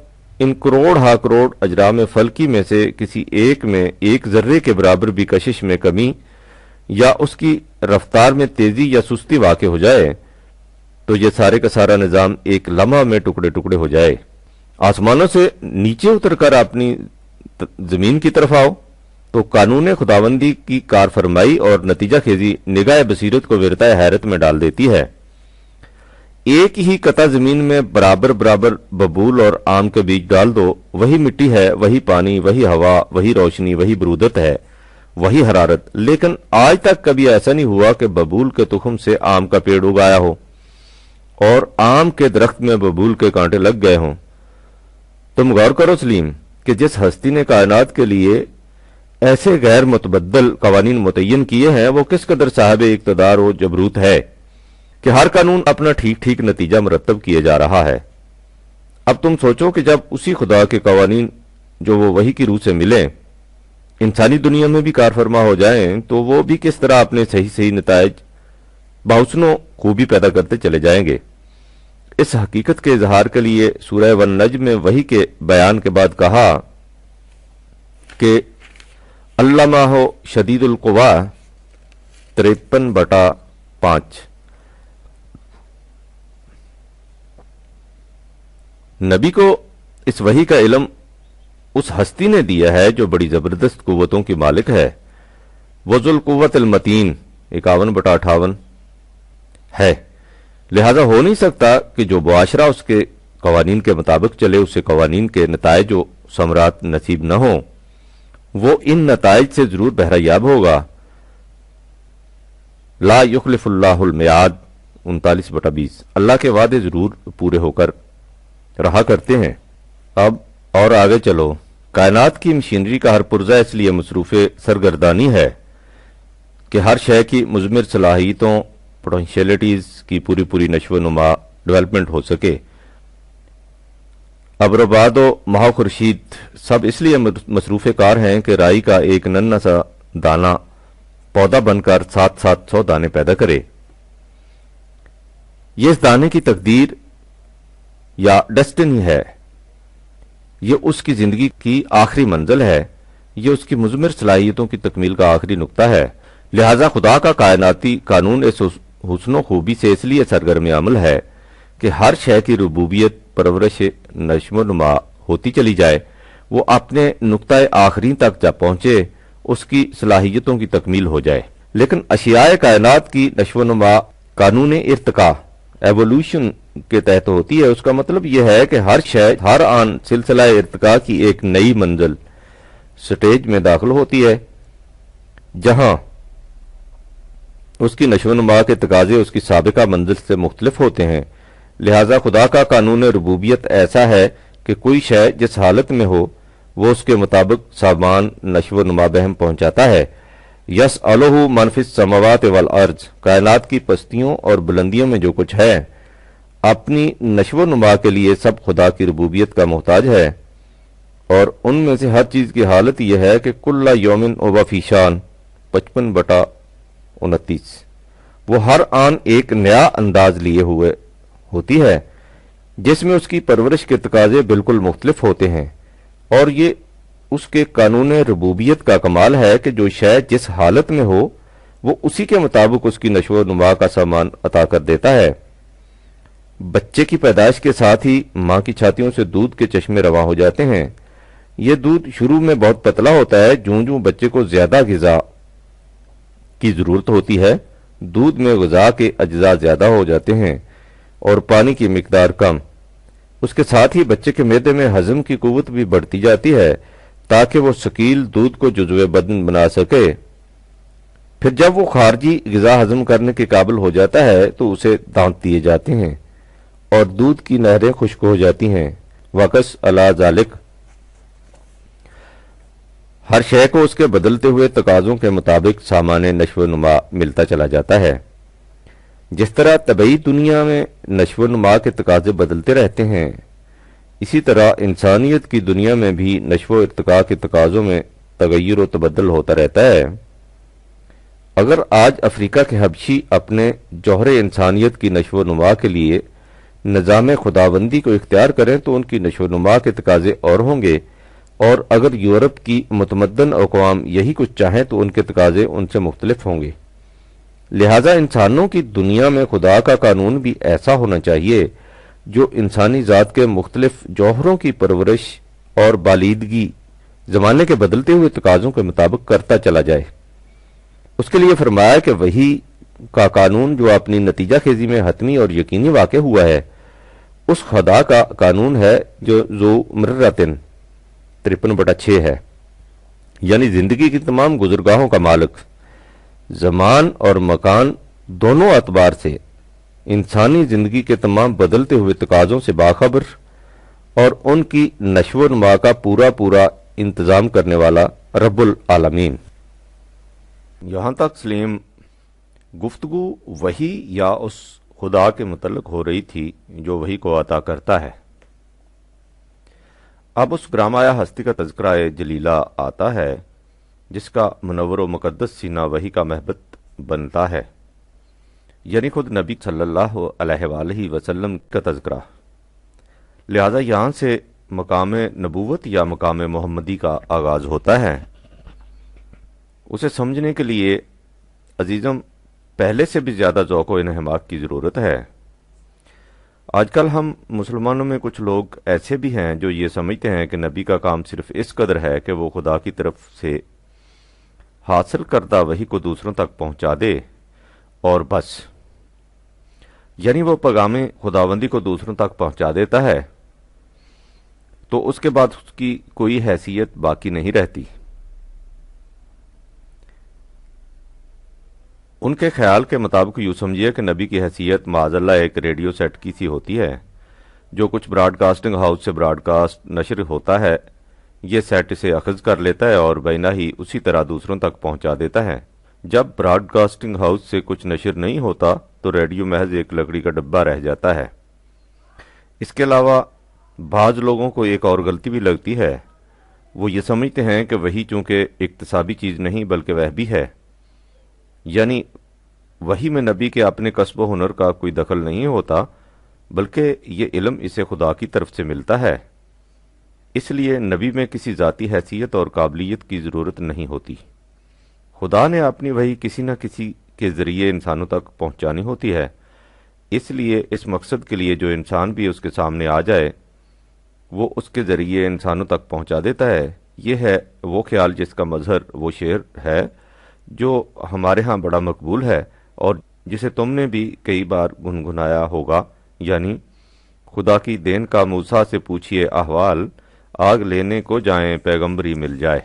ان کروڑ ہا کروڑ اجرام فلکی میں سے کسی ایک میں ایک ذرے کے برابر بھی کشش میں کمی یا اس کی رفتار میں تیزی یا سستی واقع ہو جائے تو یہ سارے کا سارا نظام ایک لمحہ میں ٹکڑے ٹکڑے ہو جائے۔ آسمانوں سے نیچے اتر کر اپنی زمین کی طرف آؤ تو قانون خداوندی کی کار فرمائی اور نتیجہ خیزی نگاہ بصیرت کو ورطۂ حیرت میں ڈال دیتی ہے۔ ایک ہی قطع زمین میں برابر برابر ببول اور آم کے بیج ڈال دو، وہی مٹی ہے، وہی پانی، وہی ہوا، وہی روشنی، وہی برودت ہے، وہی حرارت، لیکن آج تک کبھی ایسا نہیں ہوا کہ ببول کے تخم سے آم کا پیڑ اگایا ہو اور آم کے درخت میں ببول کے کانٹے لگ گئے ہوں۔ تم غور کرو سلیم کہ جس ہستی نے کائنات کے لیے ایسے غیر متبدل قوانین متعین کیے ہیں وہ کس قدر صاحب اقتدار و جبروت ہے کہ ہر قانون اپنا ٹھیک ٹھیک نتیجہ مرتب کیے جا رہا ہے۔ اب تم سوچو کہ جب اسی خدا کے قوانین جو وہ وحی کی روح سے ملیں انسانی دنیا میں بھی کار فرما ہو جائیں تو وہ بھی کس طرح اپنے صحیح صحیح نتائج بحسن و خوبی پیدا کرتے چلے جائیں گے۔ اس حقیقت کے اظہار کے لیے سورہ والنجم میں وحی کے بیان کے بعد کہا کہ علمہ شدید القوا 53/5۔ نبی کو اس وحی کا علم اس ہستی نے دیا ہے جو بڑی زبردست قوتوں کی مالک ہے، وہ ذو القوت المتین 51/58 ہے۔ لہذا ہو نہیں سکتا کہ جو معاشرہ اس کے قوانین کے مطابق چلے اسے قوانین کے نتائج و ثمرات نصیب نہ ہوں، وہ ان نتائج سے ضرور بہرہ ہوگا۔ لا یخلف اللہ المیعاد 39/20۔ اللہ کے وعدے ضرور پورے ہو کر رہا کرتے ہیں۔ اب اور آگے چلو۔ کائنات کی مشینری کا ہر پرزہ اس لیے مصروف سرگردانی ہے کہ ہر شے کی مضمر صلاحیتوں پوٹینشیلٹیز کی پوری نشو و نما ڈیولپمنٹ ہو سکے۔ ابرباد و ماہ خورشید سب اس لیے مصروف کار ہیں کہ رائی کا ایک ننھا سا دانہ پودا بن کر 700 دانے پیدا کرے۔ یہ اس دانے کی تقدیر یا ڈیسٹنی ہے، یہ اس کی زندگی کی آخری منزل ہے، یہ اس کی مضمر صلاحیتوں کی تکمیل کا آخری نقطہ ہے۔ لہذا خدا کا کائناتی قانون اس حسن و خوبی سے اس لیے سرگرم عمل ہے کہ ہر شے کی ربوبیت پرورش نشو و نما ہوتی چلی جائے، وہ اپنے نقطہ آخری تک جب پہنچے اس کی صلاحیتوں کی تکمیل ہو جائے۔ لیکن اشیاء کائنات کی نشو و نما قانون ارتقاء ایوولوشن کے تحت ہوتی ہے۔ اس کا مطلب یہ ہے کہ ہر شے ہر آن سلسلہ ارتقاء کی ایک نئی منزل سٹیج میں داخل ہوتی ہے جہاں اس کی نشو و نما کے تقاضے اس کی سابقہ منزل سے مختلف ہوتے ہیں۔ لہذا خدا کا قانون ربوبیت ایسا ہے کہ کوئی شے جس حالت میں ہو وہ اس کے مطابق سامان نشو و نما بہم پہنچاتا ہے۔ یسألہ من فی السماوات والارض، کائنات کی پستیوں اور بلندیوں میں جو کچھ ہے اپنی نشو و نما کے لیے سب خدا کی ربوبیت کا محتاج ہے، اور ان میں سے ہر چیز کی حالت یہ ہے کہ کل یومن هو فی شان 55/29، وہ ہر آن ایک نیا انداز لیے ہوئے ہوتی ہے۔ جس میں اس کی پرورش کے تقاضے بالکل مختلف ہوتے ہیں، اور یہ اس کے قانون ربوبیت کا کمال ہے کہ جو شے جس حالت میں ہو وہ اسی کے مطابق اس کی نشو و نما کا سامان عطا کر دیتا ہے۔ بچے کی پیدائش کے ساتھ ہی ماں کی چھاتیوں سے دودھ کے چشمے رواں ہو جاتے ہیں۔ یہ دودھ شروع میں بہت پتلا ہوتا ہے، جوں جوں بچے کو زیادہ غذا کی ضرورت ہوتی ہے دودھ میں غذا کے اجزاء زیادہ ہو جاتے ہیں اور پانی کی مقدار کم۔ اس کے ساتھ ہی بچے کے معدے میں ہضم کی قوت بھی بڑھتی جاتی ہے تاکہ وہ ثقیل دودھ کو جزو بدن بنا سکے۔ پھر جب وہ خارجی غذا ہضم کرنے کے قابل ہو جاتا ہے تو اسے دانت دیے جاتے ہیں اور دودھ کی نہریں خشک ہو جاتی ہیں۔ وقص علی ذالک، ہر شے کو اس کے بدلتے ہوئے تقاضوں کے مطابق سامان نشو و نما ملتا چلا جاتا ہے۔ جس طرح طبعی دنیا میں نشو و نما کے تقاضے بدلتے رہتے ہیں، اسی طرح انسانیت کی دنیا میں بھی نشو و ارتقاء کے تقاضوں میں تغیر و تبدل ہوتا رہتا ہے۔ اگر آج افریقہ کے حبشی اپنے جوہر انسانیت کی نشو و نما کے لیے نظام خداوندی کو اختیار کریں تو ان کی نشو و نما کے تقاضے اور ہوں گے، اور اگر یورپ کی متمدن اقوام یہی کچھ چاہیں تو ان کے تقاضے ان سے مختلف ہوں گے۔ لہذا انسانوں کی دنیا میں خدا کا قانون بھی ایسا ہونا چاہیے جو انسانی ذات کے مختلف جوہروں کی پرورش اور بالیدگی زمانے کے بدلتے ہوئے تقاضوں کے مطابق کرتا چلا جائے۔ اس کے لیے فرمایا کہ وہی کا قانون جو اپنی نتیجہ خیزی میں حتمی اور یقینی واقع ہوا ہے، اس خدا کا قانون ہے جو ذو مرتن 53/6 ہے، یعنی زندگی کی تمام گزرگاہوں کا مالک، زمان اور مکان دونوں اعتبار سے انسانی زندگی کے تمام بدلتے ہوئے تقاضوں سے باخبر اور ان کی نشو و نما کا پورا انتظام کرنے والا رب العالمین۔ یہاں تک سلیم گفتگو وحی یا اس خدا کے متعلق ہو رہی تھی جو وحی کو عطا کرتا ہے۔ اب اس گرامایا ہستی کا تذکرہ جلیلہ آتا ہے جس کا منور و مقدس سینہ وحی کا محبت بنتا ہے، یعنی خود نبی صلی اللہ علیہ وآلہ وسلم کا تذکرہ۔ لہذا یہاں سے مقام نبوت یا مقام محمدی کا آغاز ہوتا ہے۔ اسے سمجھنے کے لیے عزیزم پہلے سے بھی زیادہ ذوق و انہماک کی ضرورت ہے۔ آج کل ہم مسلمانوں میں کچھ لوگ ایسے بھی ہیں جو یہ سمجھتے ہیں کہ نبی کا کام صرف اس قدر ہے کہ وہ خدا کی طرف سے حاصل کردہ وحی کو دوسروں تک پہنچا دے اور بس، یعنی وہ پیغام خداوندی کو دوسروں تک پہنچا دیتا ہے تو اس کے بعد اس کی کوئی حیثیت باقی نہیں رہتی۔ ان کے خیال کے مطابق یوں سمجھیے کہ نبی کی حیثیت معاذ اللہ ایک ریڈیو سیٹ کی سی ہوتی ہے جو کچھ براڈ کاسٹنگ ہاؤس سے براڈ کاسٹ نشر ہوتا ہے، یہ سیٹ اسے اخذ کر لیتا ہے اور بینا ہی اسی طرح دوسروں تک پہنچا دیتا ہے۔ جب براڈ کاسٹنگ ہاؤس سے کچھ نشر نہیں ہوتا تو ریڈیو محض ایک لکڑی کا ڈبہ رہ جاتا ہے۔ اس کے علاوہ بعض لوگوں کو ایک اور غلطی بھی لگتی ہے، وہ یہ سمجھتے ہیں کہ وحی چونکہ اکتسابی چیز نہیں بلکہ وحبی ہے، یعنی وحی میں نبی کے اپنے کسب و ہنر کا کوئی دخل نہیں ہوتا بلکہ یہ علم اسے خدا کی طرف سے ملتا ہے، اس لیے نبی میں کسی ذاتی حیثیت اور قابلیت کی ضرورت نہیں ہوتی۔ خدا نے اپنی وحی کسی نہ کسی کے ذریعے انسانوں تک پہنچانی ہوتی ہے، اس لیے اس مقصد کے لیے جو انسان بھی اس کے سامنے آ جائے وہ اس کے ذریعے انسانوں تک پہنچا دیتا ہے۔ یہ ہے وہ خیال جس کا مظہر وہ شعر ہے جو ہمارے ہاں بڑا مقبول ہے اور جسے تم نے بھی کئی بار گنگنایا ہوگا، یعنی خدا کی دین کا موسیٰ سے پوچھئے احوال، آگ لینے کو جائیں پیغمبری مل جائے۔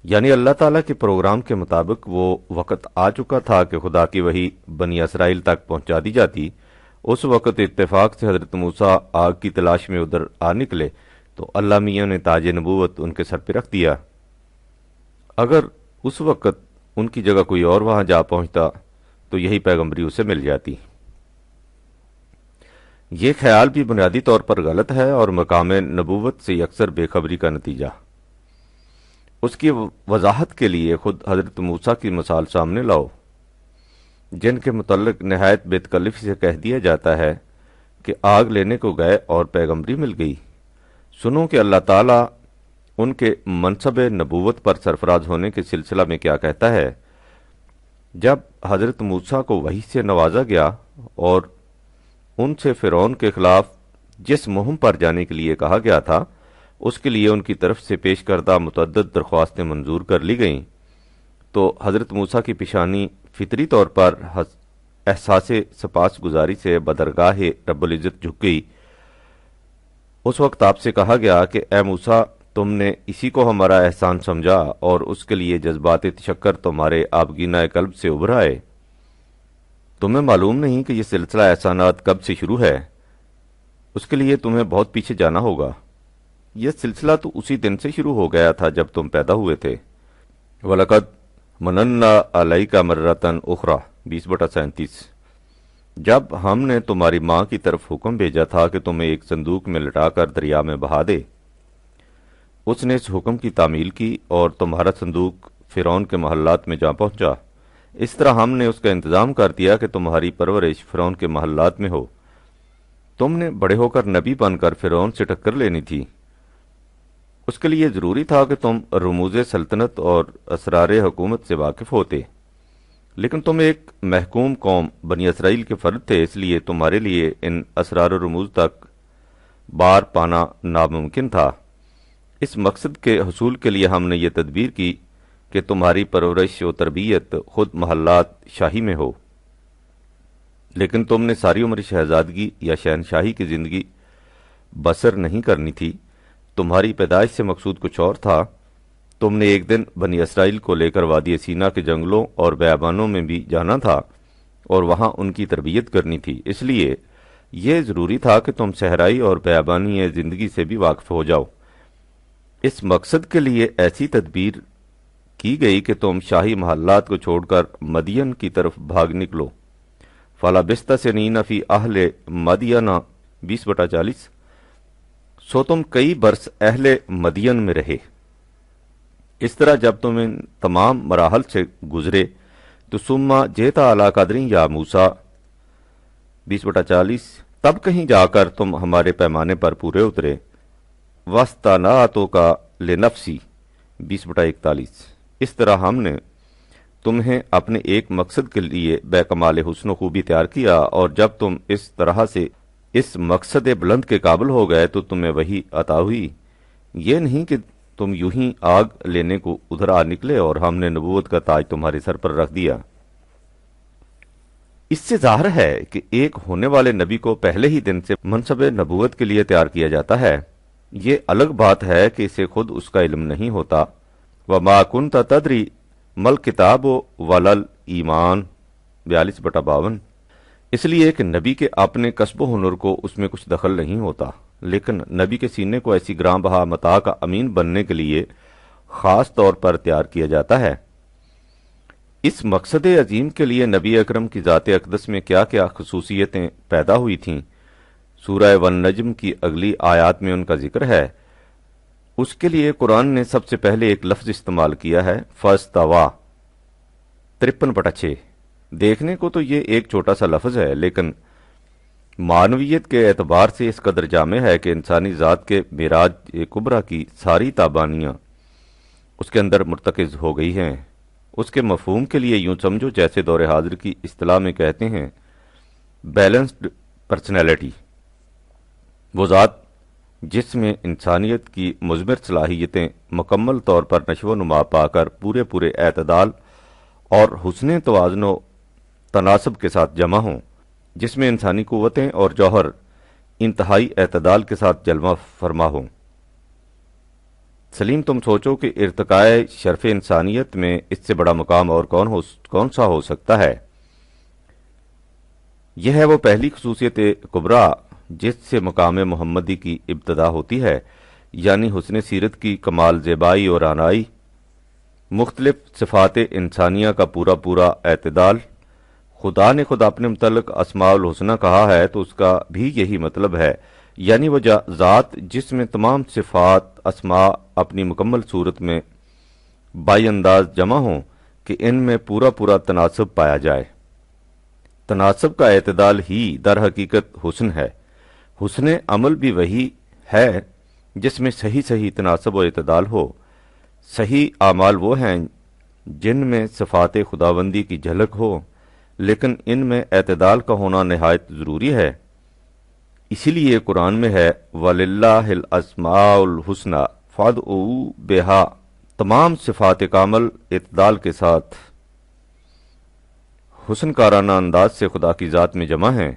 یعنی اللہ تعالیٰ کے پروگرام کے مطابق وہ وقت آ چکا تھا کہ خدا کی وحی بنی اسرائیل تک پہنچا دی جاتی۔ اس وقت اتفاق سے حضرت موسیٰ آگ کی تلاش میں ادھر آ نکلے تو اللہ میاں نے تاج نبوت ان کے سر پہ رکھ دیا۔ اگر اس وقت ان کی جگہ کوئی اور وہاں جا پہنچتا تو یہی پیغمبری اسے مل جاتی۔ یہ خیال بھی بنیادی طور پر غلط ہے اور مقام نبوت سے اکثر بے خبری کا نتیجہ۔ اس کی وضاحت کے لیے خود حضرت موسیٰ کی مثال سامنے لاؤ، جن کے متعلق نہایت بے تکلفی سے کہہ دیا جاتا ہے کہ آگ لینے کو گئے اور پیغمبری مل گئی۔ سنو کہ اللہ تعالیٰ ان کے منصب نبوت پر سرفراز ہونے کے سلسلہ میں کیا کہتا ہے۔ جب حضرت موسیٰ کو وحی سے نوازا گیا اور ان سے فرعون کے خلاف جس مہم پر جانے کے لیے کہا گیا تھا اس کے لیے ان کی طرف سے پیش کردہ متعدد درخواستیں منظور کر لی گئیں، تو حضرت موسیٰ کی پیشانی فطری طور پر احساس سپاس گزاری سے بدرگاہ رب العزت جھک گئی۔ اس وقت آپ سے کہا گیا کہ اے موسیٰ، تم نے اسی کو ہمارا احسان سمجھا اور اس کے لیے جذبات تشکر تمہارے آبگینہ قلب سے ابھر آئے۔ تمہیں معلوم نہیں کہ یہ سلسلہ احسانات کب سے شروع ہے؟ اس کے لیے تمہیں بہت پیچھے جانا ہوگا۔ یہ سلسلہ تو اسی دن سے شروع ہو گیا تھا جب تم پیدا ہوئے تھے۔ وَلَقَدْ مَنَنَّا عَلَيْكَ مَرَّةً أُخْرَى 20/37۔ جب ہم نے تمہاری ماں کی طرف حکم بھیجا تھا کہ تمہیں ایک صندوق میں لٹا کر دریا میں بہا دے، اس نے اس حکم کی تعمیل کی اور تمہارا صندوق فرعون کے محلات میں جا پہنچا۔ اس طرح ہم نے اس کا انتظام کر دیا کہ تمہاری پرورش فرعون کے محلات میں ہو۔ تم نے بڑے ہو کر نبی بن کر فرعون سے ٹکر لینی تھی۔ اس کے لیے ضروری تھا کہ تم رموز سلطنت اور اسرار حکومت سے واقف ہوتے، لیکن تم ایک محکوم قوم بنی اسرائیل کے فرد تھے، اس لیے تمہارے لیے ان اسرار و رموز تک بار پانا ناممکن تھا۔ اس مقصد کے حصول کے لیے ہم نے یہ تدبیر کی کہ تمہاری پرورش و تربیت خود محلات شاہی میں ہو، لیکن تم نے ساری عمر شہزادگی یا شہنشاہی کی زندگی بسر نہیں کرنی تھی۔ تمہاری پیدائش سے مقصود کچھ اور تھا۔ تم نے ایک دن بنی اسرائیل کو لے کر وادی سینا کے جنگلوں اور بیابانوں میں بھی جانا تھا اور وہاں ان کی تربیت کرنی تھی، اس لیے یہ ضروری تھا کہ تم صحرائی اور بیابانی زندگی سے بھی واقف ہو جاؤ۔ اس مقصد کے لیے ایسی تدبیر کی گئی کہ تم شاہی محلات کو چھوڑ کر مدین کی طرف بھاگ نکلو۔ فَلَبِثْتَ سِنِينَ فِي أَهْلِ مَدْيَنَ 20/40۔ سو تم کئی برس اہل مدین میں رہے۔ اس طرح جب تم ان تمام مراحل سے گزرے تو ثم جئت علی قدر یا موسیٰ 20/40، تب کہیں جا کر تم ہمارے پیمانے پر پورے اترے۔ وَاسْتَنَعْتُكَ لِنَفْسِي 20/41۔ اس طرح ہم نے تمہیں اپنے ایک مقصد کے لیے بے کمال حسن و خوبی تیار کیا، اور جب تم اس طرح سے اس مقصد بلند کے قابل ہو گئے تو تمہیں وحی عطا ہوئی۔ یہ نہیں کہ تم یوں ہی آگ لینے کو ادھر آ نکلے اور ہم نے نبوت کا تاج تمہارے سر پر رکھ دیا۔ اس سے ظاہر ہے کہ ایک ہونے والے نبی کو پہلے ہی دن سے منصب نبوت کے لیے تیار کیا جاتا ہے۔ یہ الگ بات ہے کہ اسے خود اس کا علم نہیں ہوتا۔ وَمَا كُنْتَ تَدْرِي مَا الْكِتَابُ وَلَا الْإِيمَانُ 42/52۔ اس لیے کہ نبی کے اپنے کسب و ہنر کو اس میں کچھ دخل نہیں ہوتا، لیکن نبی کے سینے کو ایسی گراں بہا متاع کا امین بننے کے لیے خاص طور پر تیار کیا جاتا ہے۔ اس مقصد عظیم کے لیے نبی اکرم کی ذات اقدس میں کیا کیا خصوصیتیں پیدا ہوئی تھیں، سورہ والنجم کی اگلی آیات میں ان کا ذکر ہے۔ اس کے لیے قرآن نے سب سے پہلے ایک لفظ استعمال کیا ہے، فاستویٰ 53/6۔ دیکھنے کو تو یہ ایک چھوٹا سا لفظ ہے، لیکن معنویت کے اعتبار سے اس قدر جامع ہے کہ انسانی ذات کے معراج کبریٰ کی ساری تابانیاں اس کے اندر مرتکز ہو گئی ہیں۔ اس کے مفہوم کے لیے یوں سمجھو جیسے دور حاضر کی اصطلاح میں کہتے ہیں بیلنسڈ پرسنالٹی، وہ ذات جس میں انسانیت کی مضمر صلاحیتیں مکمل طور پر نشو و نما پا کر پورے اعتدال اور حسن توازن و تناسب کے ساتھ جمع ہوں، جس میں انسانی قوتیں اور جوہر انتہائی اعتدال کے ساتھ جلوہ فرما ہوں۔ سلیم، تم سوچو کہ ارتقاء شرف انسانیت میں اس سے بڑا مقام اور کون سا ہو سکتا ہے۔ یہ ہے وہ پہلی خصوصیت کبریٰ جس سے مقام محمدی کی ابتدا ہوتی ہے، یعنی حسن سیرت کی کمال زیبائی اور رعنائی، مختلف صفات انسانیہ کا پورا اعتدال۔ خدا نے خود اپنے متعلق اسماء الحسنہ کہا ہے تو اس کا بھی یہی مطلب ہے، یعنی وہ ذات جس میں تمام صفات اسماء اپنی مکمل صورت میں بائی انداز جمع ہوں کہ ان میں پورا تناسب پایا جائے۔ تناسب کا اعتدال ہی در حقیقت حسن ہے۔ حسن عمل بھی وہی ہے جس میں صحیح صحیح تناسب و اعتدال ہو۔ صحیح اعمال وہ ہیں جن میں صفات خداوندی کی جھلک ہو، لیکن ان میں اعتدال کا ہونا نہایت ضروری ہے۔ اسی لیے قرآن میں ہے وَلِلَّهِ الْأَسْمَاءُ الْحُسْنَى فَادْعُوهُ بِهَا، تمام صفات کامل اعتدال کے ساتھ حسن کارانہ انداز سے خدا کی ذات میں جمع ہیں،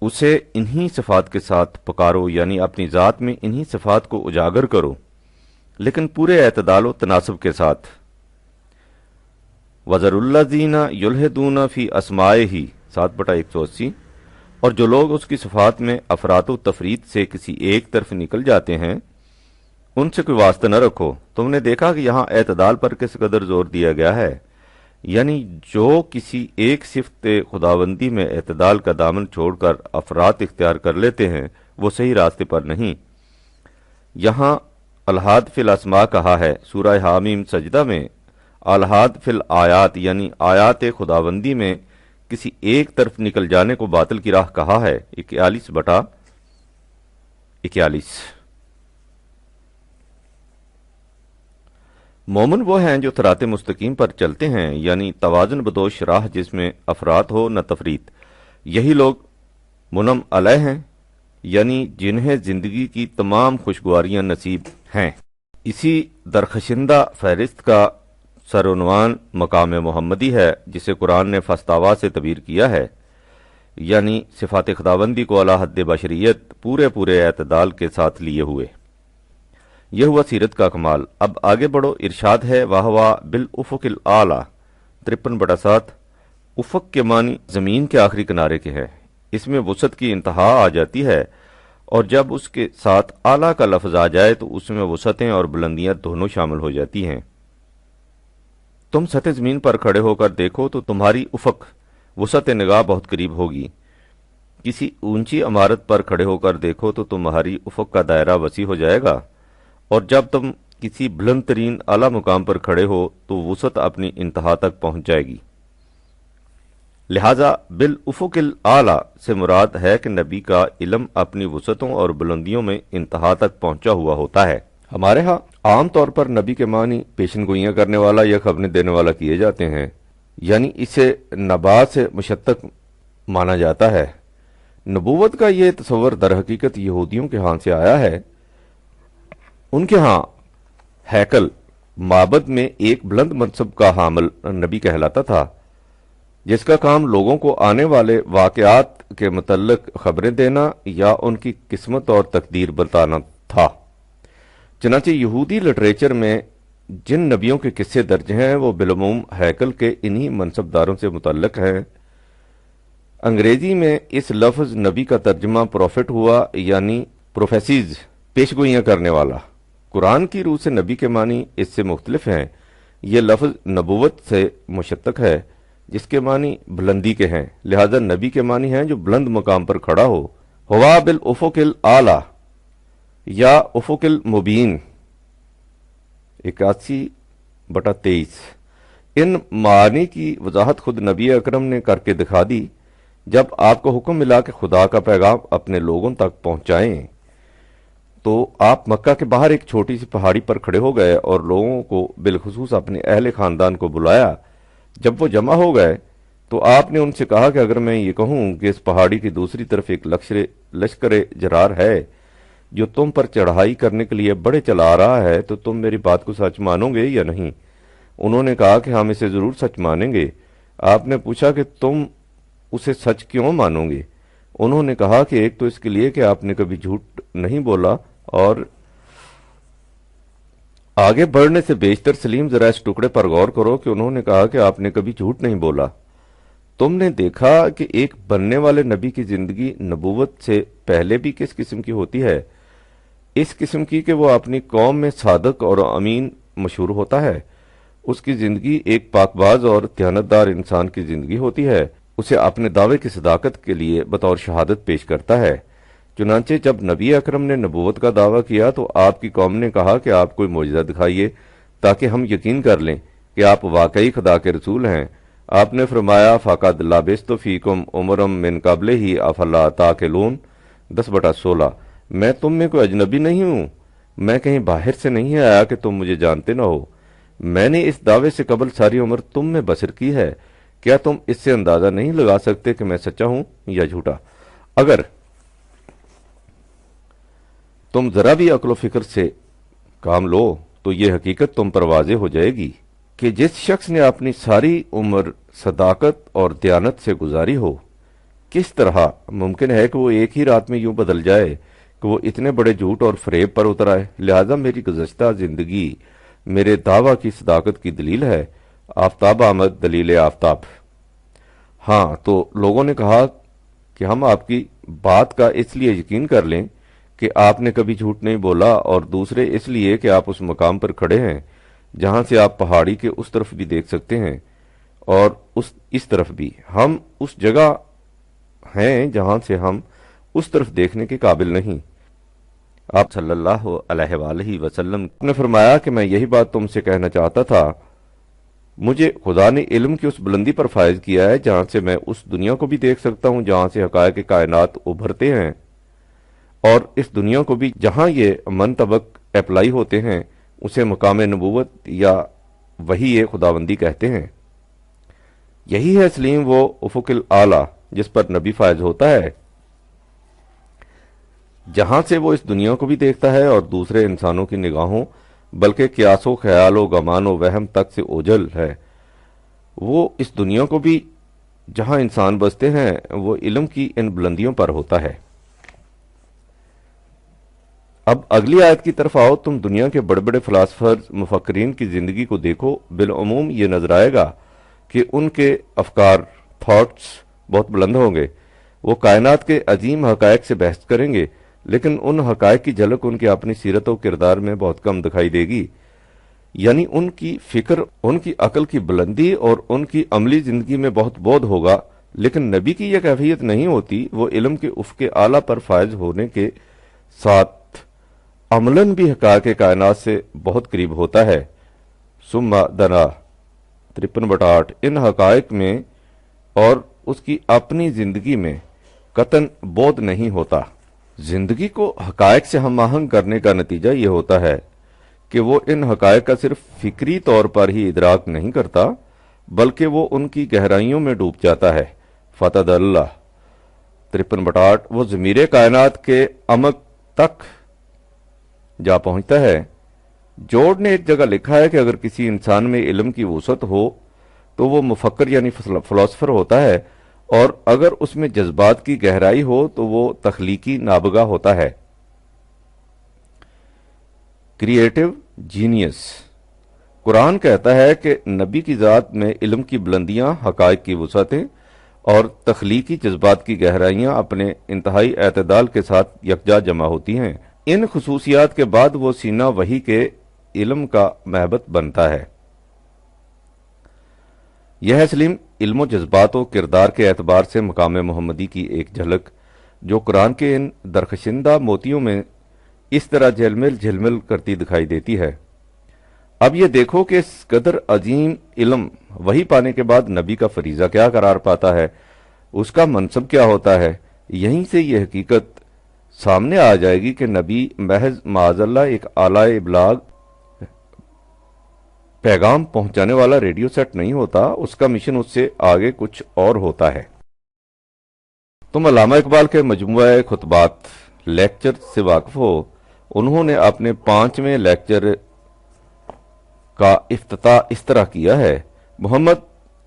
اسے انہی صفات کے ساتھ پکارو، یعنی اپنی ذات میں انہی صفات کو اجاگر کرو، لیکن پورے اعتدال و تناسب کے ساتھ۔ وَذَرُوا الَّذِينَ يُلْحِدُونَ فِي أَسْمَائِهِ 7/180، اور جو لوگ اس کی صفات میں افراط و تفرید سے کسی ایک طرف نکل جاتے ہیں ان سے کوئی واسطہ نہ رکھو۔ تم نے دیکھا کہ یہاں اعتدال پر کس قدر زور دیا گیا ہے، یعنی جو کسی ایک صفت خداوندی میں اعتدال کا دامن چھوڑ کر افراط اختیار کر لیتے ہیں وہ صحیح راستے پر نہیں۔ یہاں الحاد فی الاسماء کہا ہے، سورہ حامیم سجدہ میں الحاد فی الآیات یعنی آیات خداوندی میں کسی ایک طرف نکل جانے کو باطل کی راہ کہا ہے، 41/41۔ مومن وہ ہیں جو صراط مستقیم پر چلتے ہیں، یعنی توازن بدوش راہ جس میں افراط ہو نہ تفریط۔ یہی لوگ منعم علیہ ہیں، یعنی جنہیں زندگی کی تمام خوشگواریاں نصیب ہیں۔ اسی درخشندہ فہرست کا سرعنوان مقام محمدی ہے، جسے قرآن نے فاستاوا سے تعبیر کیا ہے، یعنی صفات خداوندی کو اعلی حد بشریت پورے اعتدال کے ساتھ لیے ہوئے۔ یہ ہوا سیرت کا کمال۔ اب آگے بڑھو، ارشاد ہے وَهُوَ بِالْأُفُقِ الْأَعْلَى 53/7۔ افق کے معنی زمین کے آخری کنارے کے ہے، اس میں وسعت کی انتہا آ جاتی ہے، اور جب اس کے ساتھ اعلیٰ کا لفظ آ جائے تو اس میں وسعتیں اور بلندیاں دونوں شامل ہو جاتی ہیں۔ تم سطح زمین پر کھڑے ہو کر دیکھو تو تمہاری افق وسعت نگاہ بہت قریب ہوگی۔ کسی اونچی عمارت پر کھڑے ہو کر دیکھو تو تمہاری افق کا دائرہ وسیع ہو جائے گا، اور جب تم کسی بلند ترین اعلیٰ مقام پر کھڑے ہو تو وسعت اپنی انتہا تک پہنچ جائے گی۔ لہذا بالافق الاعلی سے مراد ہے کہ نبی کا علم اپنی وسعتوں اور بلندیوں میں انتہا تک پہنچا ہوا ہوتا ہے۔ ہمارے ہاں عام طور پر نبی کے معنی پیشن گوئیاں کرنے والا یا خبریں دینے والا کیے جاتے ہیں، یعنی اسے نبا سے مشتق مانا جاتا ہے۔ نبوت کا یہ تصور در حقیقت یہودیوں کے ہاں سے آیا ہے۔ ان کے ہاں ہیکل معبد میں ایک بلند منصب کا حامل نبی کہلاتا تھا، جس کا کام لوگوں کو آنے والے واقعات کے متعلق خبریں دینا یا ان کی قسمت اور تقدیر بتانا تھا۔ چنانچہ یہودی لٹریچر میں جن نبیوں کے قصے درج ہیں وہ بالعموم ہیکل کے انہی منصبداروں سے متعلق ہیں۔ انگریزی میں اس لفظ نبی کا ترجمہ پروفٹ ہوا، یعنی پروفیسیز، پیشگوئیاں کرنے والا۔ قرآن کی روح سے نبی کے معنی اس سے مختلف ہیں۔ یہ لفظ نبوت سے مشتق ہے، جس کے معنی بلندی کے ہیں، لہذا نبی کے معنی ہیں جو بلند مقام پر کھڑا ہو۔ ہوا بالافق الاعلی یا افق المبین 81/23۔ ان معانی کی وضاحت خود نبی اکرم نے کر کے دکھا دی جب آپ کو حکم ملا کہ خدا کا پیغام اپنے لوگوں تک پہنچائیں، تو آپ مکہ کے باہر ایک چھوٹی سی پہاڑی پر کھڑے ہو گئے اور لوگوں کو بالخصوص اپنے اہل خاندان کو بلایا۔ جب وہ جمع ہو گئے تو آپ نے ان سے کہا کہ اگر میں یہ کہوں کہ اس پہاڑی کی دوسری طرف ایک لشکر جرار ہے جو تم پر چڑھائی کرنے کے لیے بڑے چلا رہا ہے تو تم میری بات کو سچ مانو گے یا نہیں؟ انہوں نے کہا کہ ہم اسے ضرور سچ مانیں گے۔ آپ نے پوچھا کہ تم اسے سچ کیوں مانو گے؟ انہوں نے کہا کہ ایک تو اس کے لیے کہ آپ نے کبھی جھوٹ نہیں بولا، اور آگے بڑھنے سے بیشتر سلیم ذرا اس ٹکڑے پر غور کرو کہ انہوں نے کہا کہ آپ نے کبھی جھوٹ نہیں بولا۔ تم نے دیکھا کہ ایک بننے والے نبی کی زندگی نبوت سے پہلے بھی کس قسم کی ہوتی ہے؟ اس قسم کی کہ وہ اپنی قوم میں صادق اور امین مشہور ہوتا ہے۔ اس کی زندگی ایک پاک باز اور دیانتدار انسان کی زندگی ہوتی ہے، اسے اپنے دعوے کی صداقت کے لیے بطور شہادت پیش کرتا ہے۔ چنانچہ جب نبی اکرم نے نبوت کا دعویٰ کیا تو آپ کی قوم نے کہا کہ آپ کوئی معجزہ دکھائیے تاکہ ہم یقین کر لیں کہ آپ واقعی خدا کے رسول ہیں۔ آپ نے فرمایا فَقَدْ لَبِثْتُ فِيكُمْ عُمُرًا مِّن قَبْلِهِ أَفَلَا تَعْقِلُونَ، 10/16 میں تم میں کوئی اجنبی نہیں ہوں، میں کہیں باہر سے نہیں آیا کہ تم مجھے جانتے نہ ہو، میں نے اس دعوے سے قبل ساری عمر تم میں بسر کی ہے، کیا تم اس سے اندازہ نہیں لگا سکتے کہ میں سچا ہوں یا جھوٹا؟ اگر تم ذرا بھی عقل و فکر سے کام لو تو یہ حقیقت تم پر واضح ہو جائے گی کہ جس شخص نے اپنی ساری عمر صداقت اور دیانت سے گزاری ہو، کس طرح ممکن ہے کہ وہ ایک ہی رات میں یوں بدل جائے کہ وہ اتنے بڑے جھوٹ اور فریب پر اتر آئے؟ لہذا میری گزشتہ زندگی میرے دعویٰ کی صداقت کی دلیل ہے۔ آفتاب احمد، دلیل آفتاب۔ ہاں، تو لوگوں نے کہا کہ ہم آپ کی بات کا اس لیے یقین کر لیں کہ آپ نے کبھی جھوٹ نہیں بولا، اور دوسرے اس لیے کہ آپ اس مقام پر کھڑے ہیں جہاں سے آپ پہاڑی کے اس طرف بھی دیکھ سکتے ہیں اور اس طرف بھی۔ ہم اس جگہ ہیں جہاں سے ہم اس طرف دیکھنے کے قابل نہیں۔ آپ صلی اللہ علیہ وآلہ وسلم نے فرمایا کہ میں یہی بات تم سے کہنا چاہتا تھا، مجھے خدا نے علم کی اس بلندی پر فائز کیا ہے جہاں سے میں اس دنیا کو بھی دیکھ سکتا ہوں جہاں سے حقائق کائنات ابھرتے ہیں، اور اس دنیا کو بھی جہاں یہ منطبق اپلائی ہوتے ہیں، اسے مقام نبوت یا وحی خداوندی کہتے ہیں۔ یہی ہے سلیم وہ افق الاعلی جس پر نبی فائز ہوتا ہے، جہاں سے وہ اس دنیا کو بھی دیکھتا ہے اور دوسرے انسانوں کی نگاہوں بلکہ قیاس و خیال و گمان و وہم تک سے اوجھل ہے۔ وہ اس دنیا کو بھی جہاں انسان بستے ہیں وہ علم کی ان بلندیوں پر ہوتا ہے۔ اب اگلی آیت کی طرف آؤ۔ تم دنیا کے بڑے بڑے فلاسفرز، مفکرین کی زندگی کو دیکھو، بالعموم یہ نظر آئے گا کہ ان کے افکار، تھاٹس بہت بلند ہوں گے۔ وہ کائنات کے عظیم حقائق سے بحث کریں گے، لیکن ان حقائق کی جھلک ان کی اپنی سیرت و کردار میں بہت کم دکھائی دے گی۔ یعنی ان کی فکر، ان کی عقل کی بلندی اور ان کی عملی زندگی میں بہت بود ہوگا، لیکن نبی کی یہ کیفیت نہیں ہوتی۔ وہ علم کے افق اعلیٰ پر فائز ہونے کے ساتھ عملاً بھی حقائق کائنات سے بہت قریب ہوتا ہے۔ ثم دنا 53/8 ان حقائق میں اور اس کی اپنی زندگی میں قطعاً بود نہیں ہوتا۔ زندگی کو حقائق سے ہم آہنگ کرنے کا نتیجہ یہ ہوتا ہے کہ وہ ان حقائق کا صرف فکری طور پر ہی ادراک نہیں کرتا بلکہ وہ ان کی گہرائیوں میں ڈوب جاتا ہے۔ فتح اللہ 53/8 وہ ضمیر کائنات کے عمق تک جا پہنچتا ہے۔ جوڑ نے ایک جگہ لکھا ہے کہ اگر کسی انسان میں علم کی وسعت ہو تو وہ مفکر یعنی فلاسفر ہوتا ہے، اور اگر اس میں جذبات کی گہرائی ہو تو وہ تخلیقی نابغہ ہوتا ہے، کریٹو جینیس۔ قرآن کہتا ہے کہ نبی کی ذات میں علم کی بلندیاں، حقائق کی وسعتیں اور تخلیقی جذبات کی گہرائیاں اپنے انتہائی اعتدال کے ساتھ یکجا جمع ہوتی ہیں۔ ان خصوصیات کے بعد وہ سینہ وحی کے علم کا محبت بنتا ہے۔ یہ ہے سلیم علم و جذبات و کردار کے اعتبار سے مقام محمدی کی ایک جھلک جو قرآن کے ان درخشندہ موتیوں میں اس طرح جھلمل جھلمل کرتی دکھائی دیتی ہے۔ اب یہ دیکھو کہ اس قدر عظیم علم وحی پانے کے بعد نبی کا فریضہ کیا قرار پاتا ہے، اس کا منصب کیا ہوتا ہے۔ یہیں سے یہ حقیقت سامنے آ جائے گی کہ نبی محض معاذ اللہ ایک اعلی ابلاغ پیغام پہنچانے والا ریڈیو سیٹ نہیں ہوتا، اس کا مشن اس سے آگے کچھ اور ہوتا ہے۔ تم علامہ اقبال کے مجموعہ خطبات لیکچر سے واقف ہو۔ انہوں نے اپنے 5ویں لیکچر کا افتتاح اس طرح کیا ہے: محمد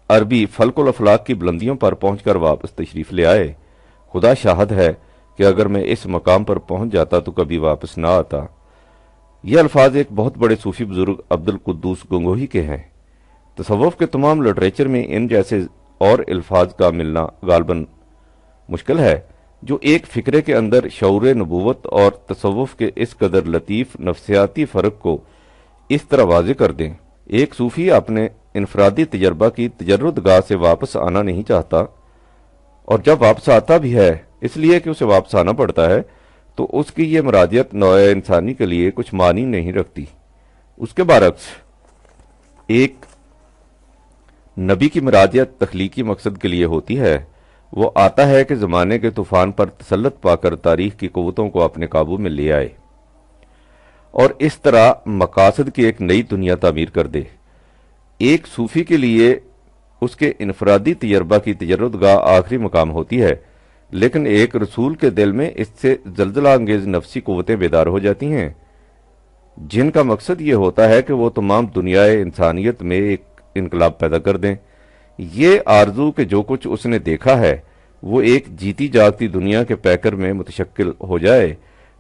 عربی فلک الافلاک کی بلندیوں پر پہنچ کر واپس تشریف لے آئے۔ خدا شاہد ہے کہ اگر میں اس مقام پر پہنچ جاتا تو کبھی واپس نہ آتا۔ یہ الفاظ ایک بہت بڑے صوفی بزرگ عبد القدوس گنگوہی کے ہیں۔ تصوف کے تمام لٹریچر میں ان جیسے اور الفاظ کا ملنا غالباً مشکل ہے جو ایک فکرے کے اندر شعور نبوت اور تصوف کے اس قدر لطیف نفسیاتی فرق کو اس طرح واضح کر دیں۔ ایک صوفی اپنے انفرادی تجربہ کی تجرد گاہ سے واپس آنا نہیں چاہتا، اور جب واپس آتا بھی ہے اس لیے کہ اسے واپس آنا پڑتا ہے، تو اس کی یہ مراجعت نوع انسانی کے لیے کچھ معنی نہیں رکھتی۔ اس کے برعکس ایک نبی کی مراجعت تخلیقی مقصد کے لیے ہوتی ہے، وہ آتا ہے کہ زمانے کے طوفان پر تسلط پا کر تاریخ کی قوتوں کو اپنے قابو میں لے آئے اور اس طرح مقاصد کی ایک نئی دنیا تعمیر کر دے۔ ایک صوفی کے لیے اس کے انفرادی تجربہ کی تجرد گاہ آخری مقام ہوتی ہے، لیکن ایک رسول کے دل میں اس سے زلزلہ انگیز نفسی قوتیں بیدار ہو جاتی ہیں، جن کا مقصد یہ ہوتا ہے کہ وہ تمام دنیا انسانیت میں ایک انقلاب پیدا کر دیں۔ یہ آرزو کہ جو کچھ اس نے دیکھا ہے وہ ایک جیتی جاگتی دنیا کے پیکر میں متشکل ہو جائے،